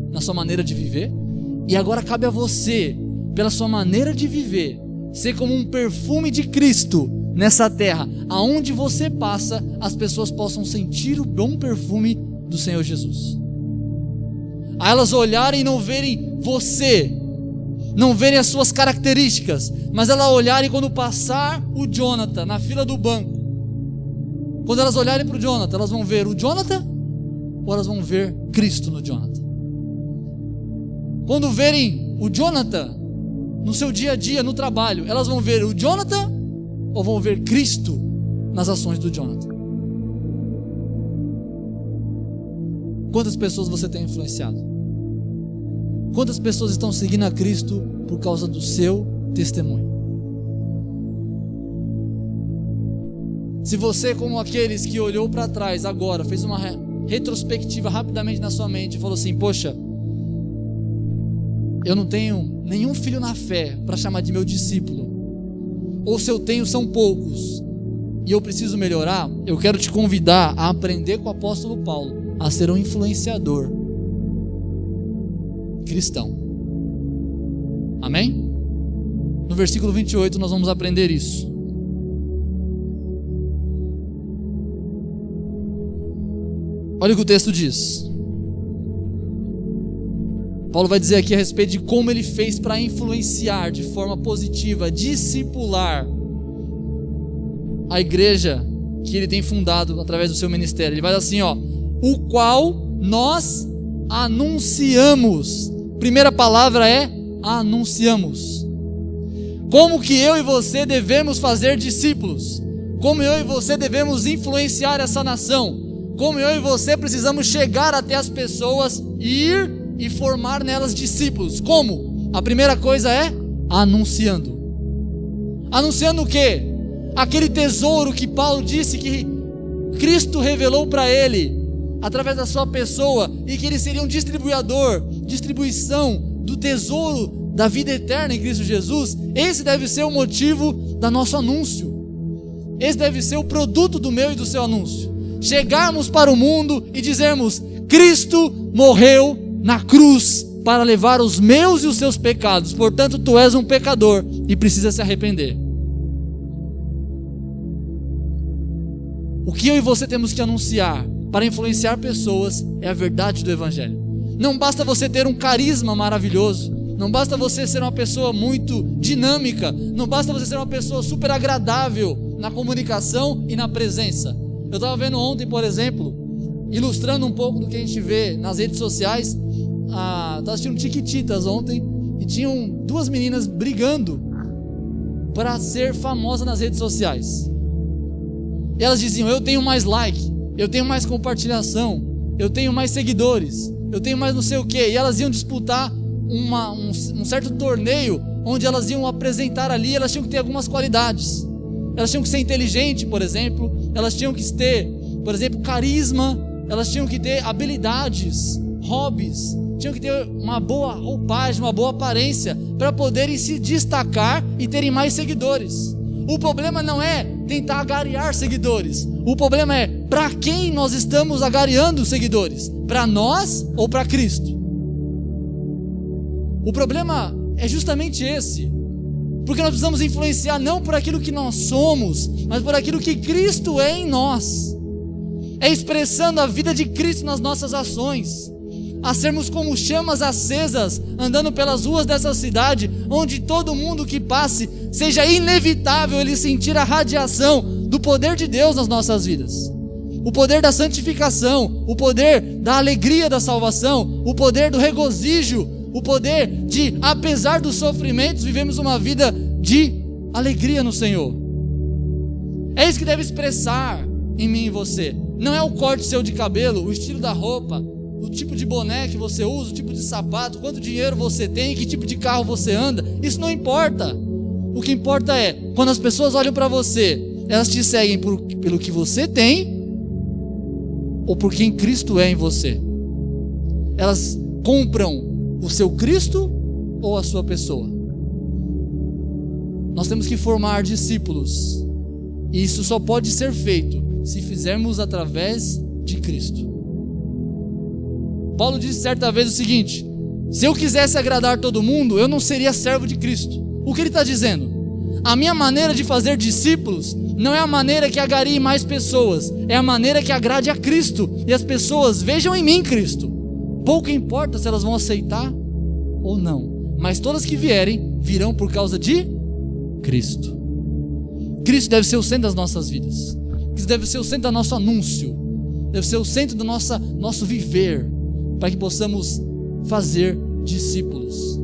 na sua maneira de viver. E agora cabe a você, pela sua maneira de viver, ser como um perfume de Cristo nessa terra. Aonde você passa, as pessoas possam sentir o bom perfume do Senhor Jesus. A elas olharem e não verem você, não verem as suas características, mas elas olharem quando passar o Jonathan na fila do banco. Quando elas olharem para o Jonathan, elas vão ver o Jonathan ou elas vão ver Cristo no Jonathan? Quando verem o Jonathan no seu dia a dia, no trabalho, elas vão ver o Jonathan ou vão ver Cristo nas ações do Jonathan? Quantas pessoas você tem influenciado? Quantas pessoas estão seguindo a Cristo por causa do seu testemunho? Se você, como aqueles que olhou para trás agora, fez uma retrospectiva rapidamente na sua mente e falou assim: poxa, eu não tenho nenhum filho na fé para chamar de meu discípulo, ou se eu tenho são poucos e eu preciso melhorar, eu quero te convidar a aprender com o apóstolo Paulo a ser um influenciador cristão. Amém? No versículo 28 nós vamos aprender isso. Olha o que o texto diz. Paulo vai dizer aqui a respeito de como ele fez para influenciar de forma positiva, discipular a igreja que ele tem fundado através do seu ministério. Ele vai dizer assim, o qual nós anunciamos. Primeira palavra é anunciamos. Como que eu e você devemos fazer discípulos? Como eu e você devemos influenciar essa nação? Como eu e você precisamos chegar até as pessoas, ir e formar nelas discípulos? Como? A primeira coisa é anunciando. Anunciando o quê? Aquele tesouro que Paulo disse que Cristo revelou para ele através da sua pessoa, e que ele seria um distribuição do tesouro da vida eterna em Cristo Jesus. Esse deve ser o motivo do nosso anúncio. Esse deve ser o produto do meu e do seu anúncio. Chegarmos para o mundo e dizermos: Cristo morreu na cruz para levar os meus e os seus pecados, portanto tu és um pecador e precisa se arrepender. O que eu e você temos que anunciar para influenciar pessoas é a verdade do Evangelho. Não basta você ter um carisma maravilhoso, não basta você ser uma pessoa muito dinâmica, não basta você ser uma pessoa super agradável na comunicação e na presença. Eu estava vendo ontem, por exemplo, ilustrando um pouco do que a gente vê nas redes sociais, estava assistindo Chiquititas ontem, e tinham duas meninas brigando para ser famosa nas redes sociais. E elas diziam: eu tenho mais like, eu tenho mais compartilhação, eu tenho mais seguidores, eu tenho mais não sei o que. E elas iam disputar um certo torneio, onde elas iam apresentar ali, elas tinham que ter algumas qualidades. Elas tinham que ser inteligentes, por exemplo, elas tinham que ter, por exemplo, carisma, elas tinham que ter habilidades, hobbies, tinham que ter uma boa roupagem, uma boa aparência, para poderem se destacar e terem mais seguidores. O problema não é tentar agariar seguidores, o problema é para quem nós estamos agariando seguidores, para nós ou para Cristo. O problema é justamente esse, porque nós precisamos influenciar não por aquilo que nós somos, mas por aquilo que Cristo é em nós. É expressando a vida de Cristo nas nossas ações, a sermos como chamas acesas, andando pelas ruas dessa cidade, onde todo mundo que passe, seja inevitável ele sentir a radiação do poder de Deus nas nossas vidas. O poder da santificação, o poder da alegria da salvação, o poder do regozijo, o poder de, apesar dos sofrimentos, vivemos uma vida de alegria no Senhor. É isso que deve expressar em mim e você. Não é o corte seu de cabelo, o estilo da roupa, o tipo de boné que você usa, o tipo de sapato, quanto dinheiro você tem, que tipo de carro você anda. Isso não importa. O que importa é, quando as pessoas olham para você, elas te seguem pelo que você tem ou por quem Cristo é em você. Elas compram o seu Cristo ou a sua pessoa. Nós temos que formar discípulos, e isso só pode ser feito se fizermos através de Cristo. Paulo disse certa vez o seguinte: se eu quisesse agradar todo mundo, eu não seria servo de Cristo. O que ele está dizendo? A minha maneira de fazer discípulos não é a maneira que agarie mais pessoas, é a maneira que agrade a Cristo, e as pessoas vejam em mim Cristo. Pouco importa se elas vão aceitar ou não, mas todas que vierem, virão por causa de Cristo. Cristo deve ser o centro das nossas vidas. Cristo deve ser o centro do nosso anúncio, deve ser o centro do nosso viver, para que possamos fazer discípulos.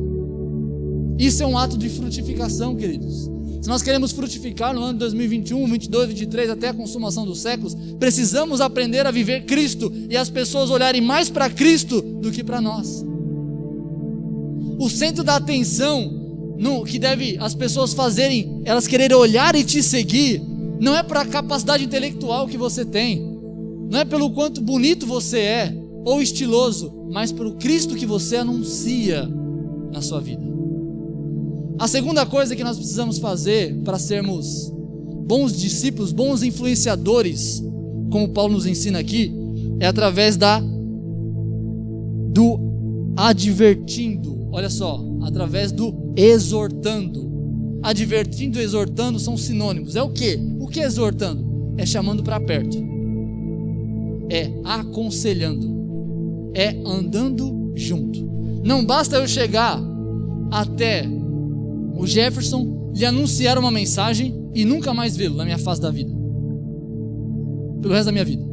Isso é um ato de frutificação, queridos. Se nós queremos frutificar no ano de 2021, 22, 23, até a consumação dos séculos, precisamos aprender a viver Cristo e as pessoas olharem mais para Cristo do que para nós. O centro da atenção que deve as pessoas fazerem, elas quererem olhar e te seguir, não é para a capacidade intelectual que você tem, não é pelo quanto bonito você é ou estiloso, mas pelo Cristo que você anuncia na sua vida. A segunda coisa que nós precisamos fazer para sermos bons discípulos, bons influenciadores, como Paulo nos ensina aqui, é através do advertindo. Olha só, através do exortando. Advertindo e exortando são sinônimos. É o quê? O que é exortando? É chamando para perto, é aconselhando, é andando junto. Não basta eu chegar até o Jefferson, lhe anunciar uma mensagem e nunca mais vê-lo na minha face da vida, pelo resto da minha vida.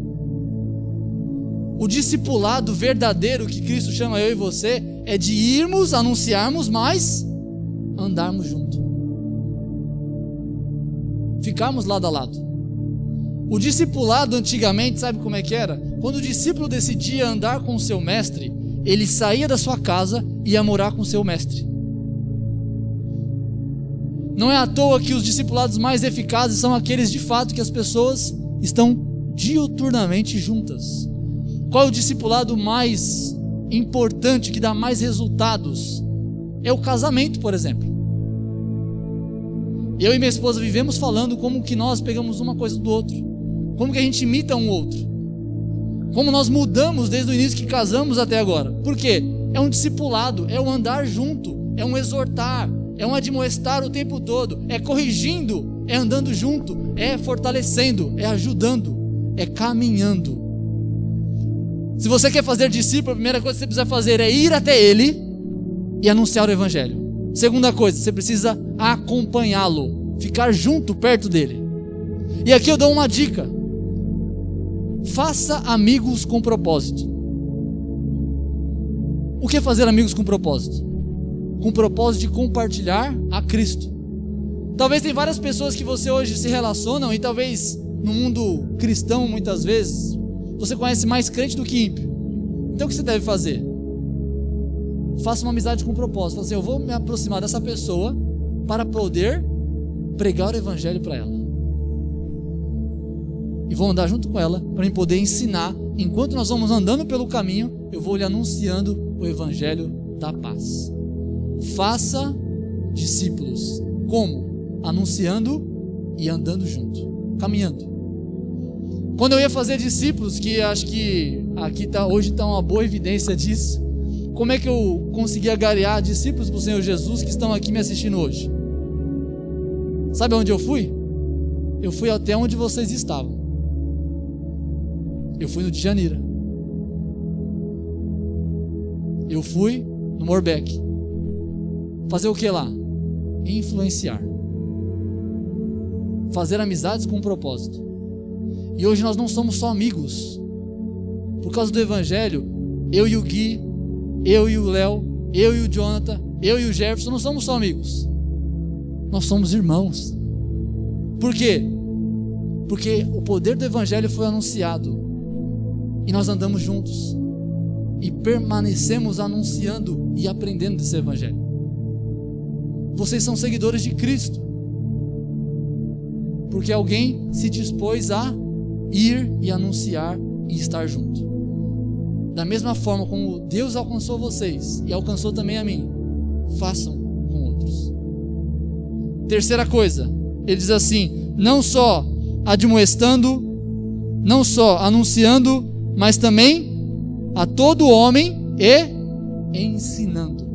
O discipulado verdadeiro que Cristo chama eu e você é de irmos, anunciarmos, mas andarmos junto, ficarmos lado a lado. O discipulado antigamente, sabe como é que era? Quando o discípulo decidia andar com o seu mestre, ele saía da sua casa e ia morar com o seu mestre. Não é à toa que os discipulados mais eficazes são aqueles de fato que as pessoas estão diuturnamente juntas. Qual é o discipulado mais importante, que dá mais resultados? É o casamento, por exemplo. Eu e minha esposa vivemos falando como que nós pegamos uma coisa do outro, como que a gente imita um outro, como nós mudamos desde o início que casamos até agora. Por quê? É um discipulado, é um andar junto, é um exortar, é um admoestar o tempo todo, é corrigindo, é andando junto, é fortalecendo, é ajudando, é caminhando. Se você quer fazer discípulo, a primeira coisa que você precisa fazer é ir até ele e anunciar o evangelho. Segunda coisa, você precisa acompanhá-lo, ficar junto, perto dele. E aqui eu dou uma dica: faça amigos com propósito. O que é fazer amigos com propósito? Com propósito de compartilhar a Cristo. Talvez tem várias pessoas que você hoje se relacionam, e talvez no mundo cristão muitas vezes você conhece mais crente do que ímpio. Então o que você deve fazer? Faça uma amizade com propósito. Fala assim: eu vou me aproximar dessa pessoa para poder pregar o evangelho para ela, e vou andar junto com ela para me poder ensinar. Enquanto nós vamos andando pelo caminho, eu vou lhe anunciando o evangelho da paz. Faça discípulos. Como? Anunciando e andando junto, caminhando. Quando eu ia fazer discípulos, que acho que aqui hoje está uma boa evidência disso, como é que eu conseguia angariar discípulos para o Senhor Jesus que estão aqui me assistindo hoje? Sabe onde eu fui? Eu fui até onde vocês estavam. Eu fui no Djanira. Eu fui no Morbeck. Fazer o que lá? Influenciar. Fazer amizades com um propósito. E hoje nós não somos só amigos. Por causa do evangelho, eu e o Gui, eu e o Léo, eu e o Jonathan, eu e o Jefferson, não somos só amigos. Nós somos irmãos. Por quê? Porque o poder do evangelho foi anunciado. E nós andamos juntos. E permanecemos anunciando e aprendendo desse evangelho. Vocês são seguidores de Cristo. Porque alguém se dispôs a ir e anunciar e estar junto. Da mesma forma como Deus alcançou vocês e alcançou também a mim, façam com outros. Terceira coisa, ele diz assim: não só admoestando, não só anunciando, mas também a todo homem e ensinando.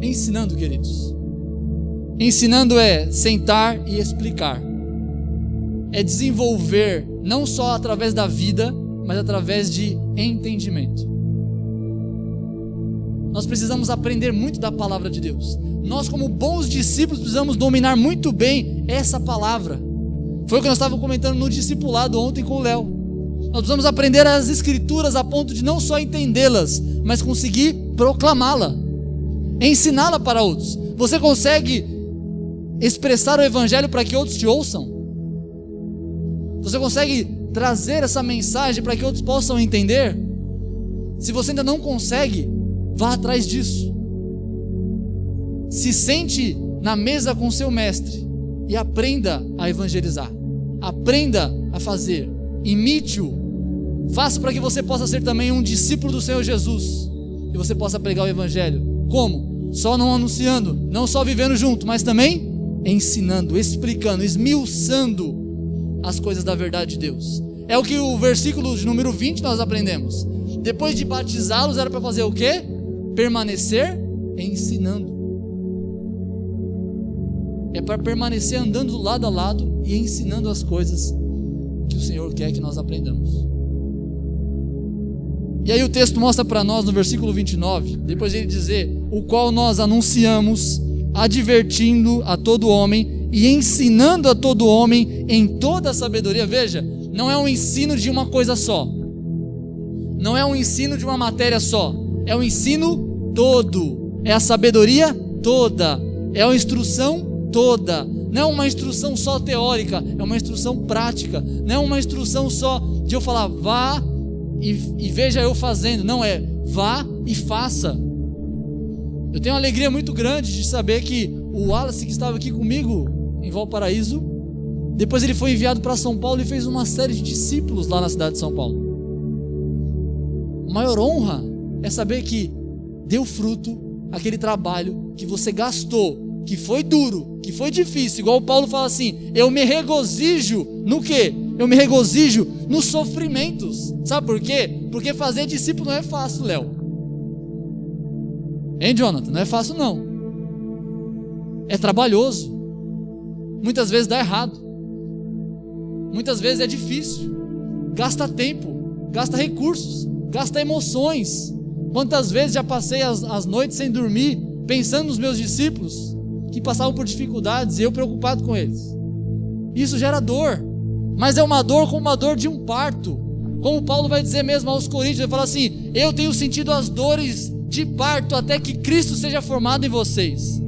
Ensinando, queridos. Ensinando é sentar e explicar. É desenvolver não só através da vida, mas através de entendimento. Nós precisamos aprender muito da palavra de Deus. Nós, como bons discípulos, precisamos dominar muito bem essa palavra. Foi o que nós estávamos comentando no discipulado ontem com o Léo. Nós precisamos aprender as escrituras a ponto de não só entendê-las, mas conseguir proclamá-la, ensiná-la para outros. Você consegue expressar o evangelho para que outros te ouçam? Você consegue trazer essa mensagem para que outros possam entender? Se você ainda não consegue, vá atrás disso. Se sente na mesa com seu mestre e aprenda a evangelizar. Aprenda a fazer. Imite-o. Faça para que você possa ser também um discípulo do Senhor Jesus e você possa pregar o evangelho. Como? Só não anunciando, não só vivendo junto, mas também ensinando, explicando, esmiuçando as coisas da verdade de Deus. É o que o versículo de número 20 nós aprendemos. Depois de batizá-los, era para fazer o quê? Permanecer ensinando. É para permanecer andando lado a lado e ensinando as coisas que o Senhor quer que nós aprendamos. E aí o texto mostra para nós no versículo 29, depois de ele dizer: o qual nós anunciamos, advertindo a todo homem e ensinando a todo homem em toda a sabedoria. Veja, não é um ensino de uma coisa só, não é um ensino de uma matéria só, é um ensino todo, é a sabedoria toda, é a instrução toda. Não é uma instrução só teórica, é uma instrução prática. Não é uma instrução só de eu falar vá e veja eu fazendo. Não, é vá e faça. Eu tenho uma alegria muito grande de saber que o Wallace, que estava aqui comigo em Valparaíso, depois ele foi enviado para São Paulo e fez uma série de discípulos lá na cidade de São Paulo. A maior honra é saber que deu fruto aquele trabalho que você gastou, que foi duro, que foi difícil, igual o Paulo fala assim, eu me regozijo no quê? Eu me regozijo nos sofrimentos. Sabe por quê? Porque fazer discípulo não é fácil, Léo. Hein, Jonathan? Não é fácil, não. É trabalhoso. Muitas vezes dá errado. Muitas vezes é difícil. Gasta tempo, gasta recursos, gasta emoções. Quantas vezes já passei as noites sem dormir, pensando nos meus discípulos, que passavam por dificuldades, e eu preocupado com eles. Isso gera dor, mas é uma dor como uma dor de um parto. Como Paulo vai dizer mesmo aos Coríntios, ele fala assim, eu tenho sentido as dores de parto até que Cristo seja formado em vocês.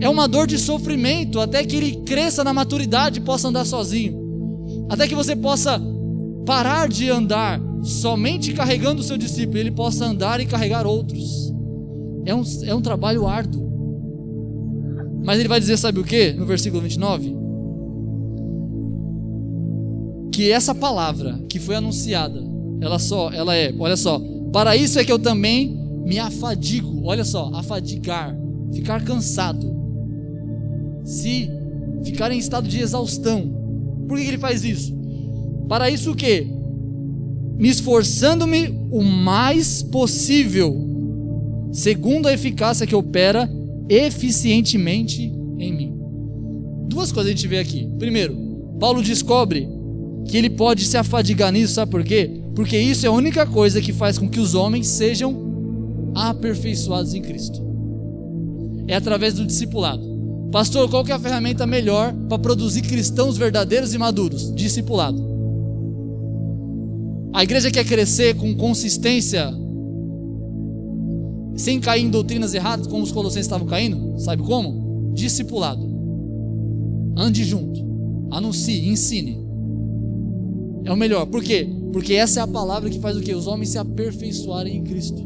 É uma dor de sofrimento até que ele cresça na maturidade e possa andar sozinho. Até que você possa parar de andar somente carregando o seu discípulo, e ele possa andar e carregar outros. É um trabalho árduo. Mas ele vai dizer, sabe o que? No versículo 29, que essa palavra que foi anunciada, olha só, para isso é que eu também me afadigo. Olha só, afadigar, ficar cansado, se ficar em estado de exaustão. Por que ele faz isso? Para isso o quê? Me esforçando-me o mais possível, segundo a eficácia que opera eficientemente em mim. Duas coisas a gente vê aqui. Primeiro, Paulo descobre que ele pode se afadigar nisso, sabe por quê? Porque isso é a única coisa que faz com que os homens sejam aperfeiçoados em Cristo. É através do discipulado. Pastor, qual que é a ferramenta melhor para produzir cristãos verdadeiros e maduros? Discipulado. A igreja quer crescer com consistência, sem cair em doutrinas erradas, como os colossenses estavam caindo. Sabe como? Discipulado. Ande junto, anuncie, ensine. É o melhor. Por quê? Porque essa é a palavra que faz o quê? Os homens se aperfeiçoarem em Cristo.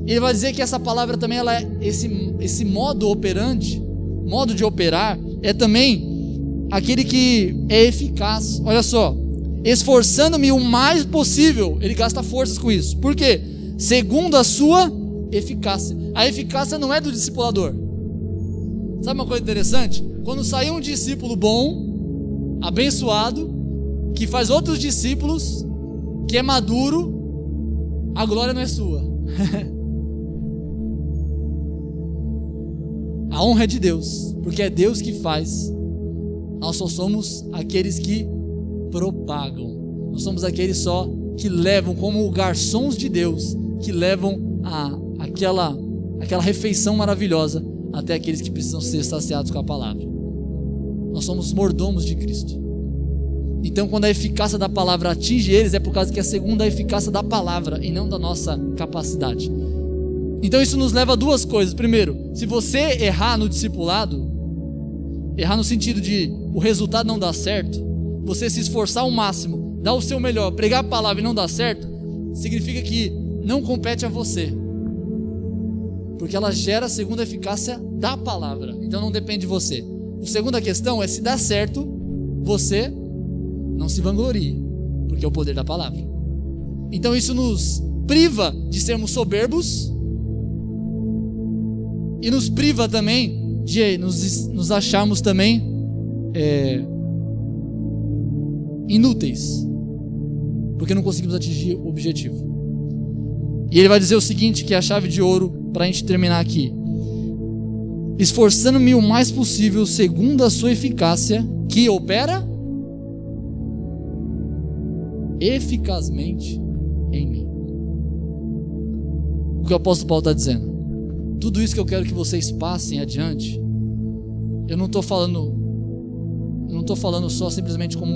Ele vai dizer que essa palavra também, ela é esse modo operante, modo de operar, é também aquele que é eficaz. Olha só, esforçando-me o mais possível, ele gasta forças com isso. Por quê? Segundo a sua eficácia. A eficácia não é do discipulador. Sabe uma coisa interessante? Quando sai um discípulo bom, abençoado, que faz outros discípulos, que é maduro, a glória não é sua. A honra é de Deus, porque é Deus que faz. Nós só somos aqueles que propagam. Nós somos aqueles só que levam, como garçons de Deus, que levam aquela refeição maravilhosa até aqueles que precisam ser saciados com a palavra. Nós somos mordomos de Cristo. Então, quando a eficácia da palavra atinge eles, é por causa que é segundo a eficácia da palavra e não da nossa capacidade. Então isso nos leva a duas coisas. Primeiro, se você errar no discipulado, errar no sentido de o resultado não dar certo, você se esforçar ao máximo, dar o seu melhor, pregar a palavra e não dar certo, significa que não compete a você, porque ela gera segundo a eficácia da palavra, então não depende de você. A segunda questão é, se dá certo, você não se vanglorie, porque é o poder da palavra. Então isso nos priva de sermos soberbos e nos priva também de nos acharmos também inúteis, porque não conseguimos atingir o objetivo. E ele vai dizer o seguinte, que é a chave de ouro para a gente terminar aqui: esforçando-me o mais possível segundo a sua eficácia, que opera eficazmente em mim. O que o apóstolo Paulo está dizendo? Tudo isso que eu quero que vocês passem adiante, eu não estou falando só simplesmente como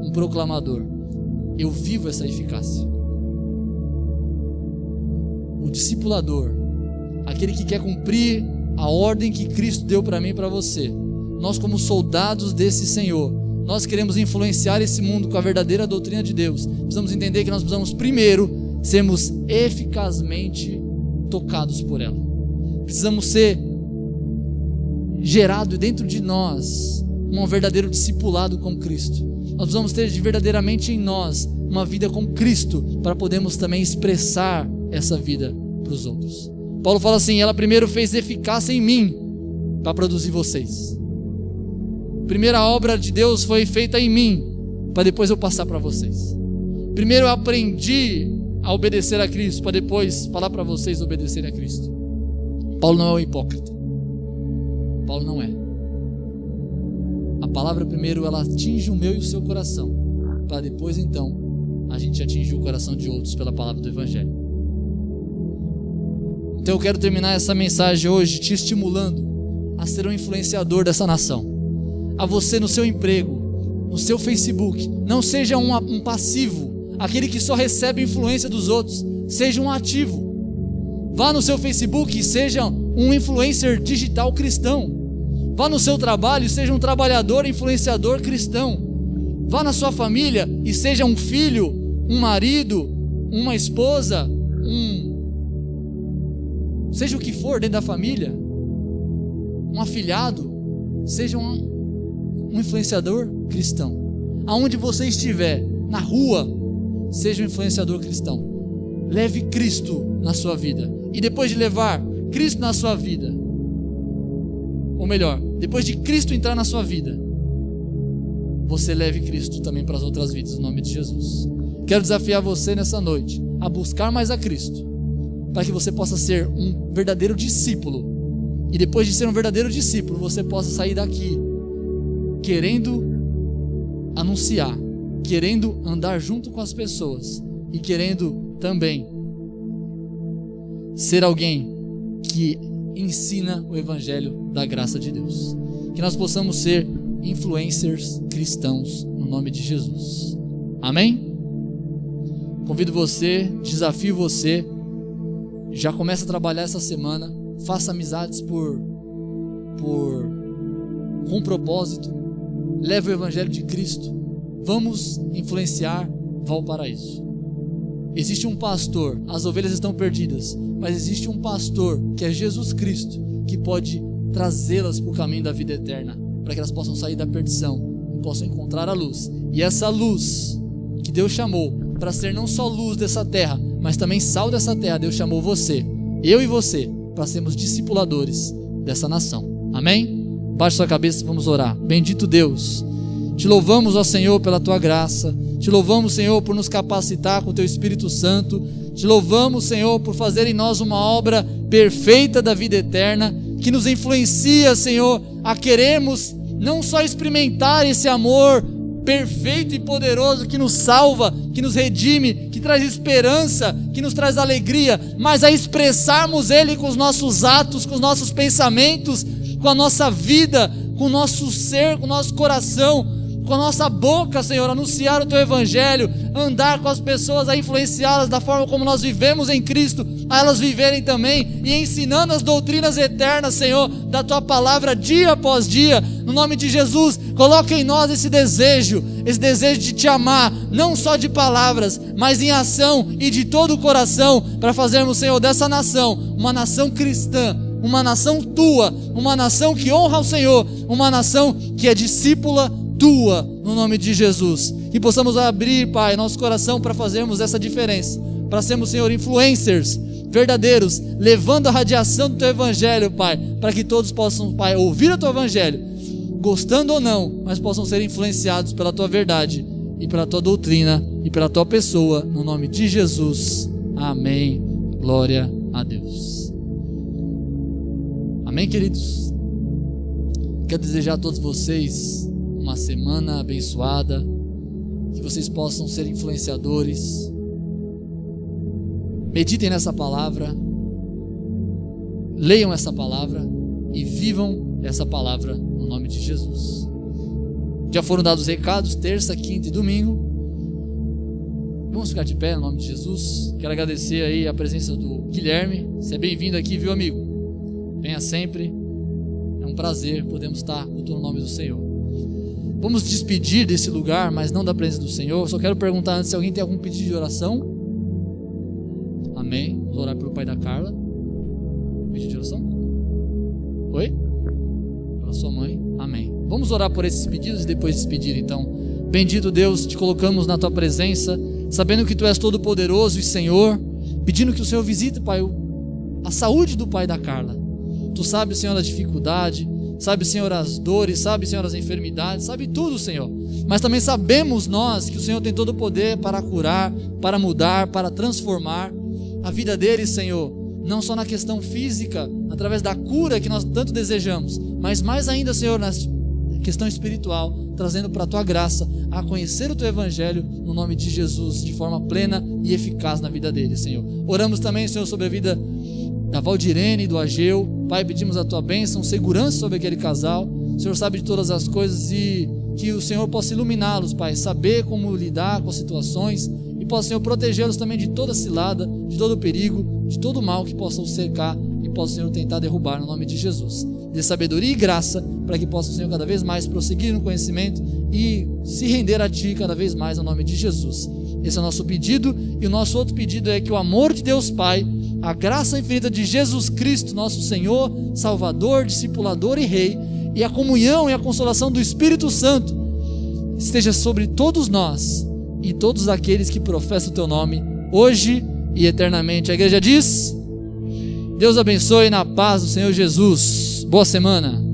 um proclamador. Eu vivo essa eficácia. O discipulador, aquele que quer cumprir a ordem que Cristo deu para mim e para você, nós como soldados desse Senhor, nós queremos influenciar esse mundo com a verdadeira doutrina de Deus. Precisamos entender que nós precisamos primeiro sermos eficazmente tocados por ela. Precisamos ser gerado dentro de nós um verdadeiro discipulado com Cristo. Nós precisamos ter verdadeiramente em nós uma vida com Cristo, para podermos também expressar essa vida para os outros. Paulo fala assim: ela primeiro fez eficácia em mim. para produzir vocês. Primeira obra de Deus foi feita em mim, para depois eu passar para vocês. Primeiro eu aprendi a obedecer a Cristo, para depois falar para vocês obedecerem a Cristo. Paulo não é um hipócrita. Paulo não é. A palavra primeiro ela atinge o meu e o seu coração, para depois então a gente atingir o coração de outros pela palavra do Evangelho. Então eu quero terminar essa mensagem hoje te estimulando a ser um influenciador dessa nação. A você no seu emprego, no seu Facebook, não seja um passivo, aquele que só recebe influência dos outros, seja um ativo. Vá no seu Facebook e seja um influencer digital cristão. Vá no seu trabalho e seja um trabalhador influenciador cristão. Vá na sua família e seja um filho, um marido, uma esposa, seja o que for dentro da família, um afilhado, seja um influenciador cristão. Aonde você estiver, na rua, seja um influenciador cristão. Leve Cristo na sua vida. E depois de levar Cristo na sua vida, ou melhor, depois de Cristo entrar na sua vida, você leve Cristo também para as outras vidas, no nome de Jesus. Quero desafiar você nessa noite a buscar mais a Cristo, para que você possa ser um verdadeiro discípulo. E depois de ser um verdadeiro discípulo, você possa sair daqui querendo anunciar, querendo andar junto com as pessoas e querendo também ser alguém que ensina o Evangelho da graça de Deus. Que nós possamos ser influencers cristãos no nome de Jesus. Amém? Convido você, desafio você, já começa a trabalhar essa semana, faça amizades com propósito, leve o Evangelho de Cristo, vamos influenciar Valparaíso. Existe um pastor, as ovelhas estão perdidas, mas existe um pastor que é Jesus Cristo, que pode trazê-las para o caminho da vida eterna, para que elas possam sair da perdição e possam encontrar a luz. E essa luz que Deus chamou para ser não só luz dessa terra, mas também sal dessa terra, Deus chamou você, eu e você, para sermos discipuladores dessa nação. Amém? Baixe sua cabeça e vamos orar. Bendito Deus, te louvamos, ó Senhor, pela tua graça. Te louvamos, Senhor, por nos capacitar com o teu Espírito Santo. Te louvamos, Senhor, por fazer em nós uma obra perfeita da vida eterna, que nos influencia, Senhor, a queremos não só experimentar esse amor perfeito e poderoso que nos salva, que nos redime, que traz esperança, que nos traz alegria, mas a expressarmos Ele com os nossos atos, com os nossos pensamentos, com a nossa vida, com o nosso ser, com o nosso coração, com a nossa boca, Senhor, anunciar o Teu Evangelho, andar com as pessoas, a influenciá-las da forma como nós vivemos em Cristo, a elas viverem também, e ensinando as doutrinas eternas, Senhor, da Tua Palavra dia após dia. No nome de Jesus, coloca em nós esse desejo de Te amar, não só de palavras, mas em ação e de todo o coração, para fazermos, Senhor, dessa nação uma nação cristã, uma nação Tua, uma nação que honra ao Senhor, uma nação que é discípula Tua, no nome de Jesus. Que possamos abrir, Pai, nosso coração para fazermos essa diferença, para sermos, Senhor, influencers verdadeiros, levando a radiação do Teu Evangelho, Pai, para que todos possam, Pai, ouvir o Teu Evangelho, gostando ou não, mas possam ser influenciados pela Tua verdade e pela Tua doutrina e pela Tua pessoa, no nome de Jesus. Amém. Glória a Deus. Amém, queridos? Quero desejar a todos vocês uma semana abençoada, que vocês possam ser influenciadores. Meditem nessa palavra, leiam essa palavra e vivam essa palavra no nome de Jesus. Já foram dados recados, terça, quinta e domingo. Vamos ficar de pé no nome de Jesus. Quero agradecer aí a presença do Guilherme. Seja bem-vindo aqui, viu, amigo? Venha sempre. É um prazer podemos estar cultuando o nome do Senhor. Vamos despedir desse lugar, mas não da presença do Senhor. Só quero perguntar antes se alguém tem algum pedido de oração. Amém. Vamos orar pelo pai da Carla. Pedido de oração? Oi? Pela sua mãe. Amém. Vamos orar por esses pedidos e depois despedir então. Bendito Deus, te colocamos na tua presença, sabendo que tu és todo poderoso e Senhor, pedindo que o Senhor visite, Pai, a saúde do pai da Carla. Tu sabe, Senhor, a dificuldade, sabe, Senhor, as dores, sabe, Senhor, as enfermidades, sabe tudo, Senhor. Mas também sabemos nós que o Senhor tem todo o poder para curar, para mudar, para transformar a vida deles, Senhor. Não só na questão física, através da cura que nós tanto desejamos, mas mais ainda, Senhor, na questão espiritual, trazendo para a Tua graça a conhecer o Teu Evangelho no nome de Jesus, de forma plena e eficaz na vida deles, Senhor. Oramos também, Senhor, sobre a vida da Valdirene e do Ageu. Pai, pedimos a Tua bênção, segurança sobre aquele casal. O Senhor sabe de todas as coisas e que o Senhor possa iluminá-los, Pai, saber como lidar com as situações e possa, Senhor, protegê-los também de toda cilada, de todo perigo, de todo mal que possa os cercar e possa, Senhor, tentar derrubar no nome de Jesus. Dê sabedoria e graça para que possa, Senhor, cada vez mais prosseguir no conhecimento e se render a Ti cada vez mais no nome de Jesus. Esse é o nosso pedido, e o nosso outro pedido é que o amor de Deus Pai, a graça infinita de Jesus Cristo, nosso Senhor, Salvador, discipulador e Rei, e a comunhão e a consolação do Espírito Santo esteja sobre todos nós e todos aqueles que professam o Teu nome, hoje e eternamente. A igreja diz: Deus abençoe na paz do Senhor Jesus. Boa semana.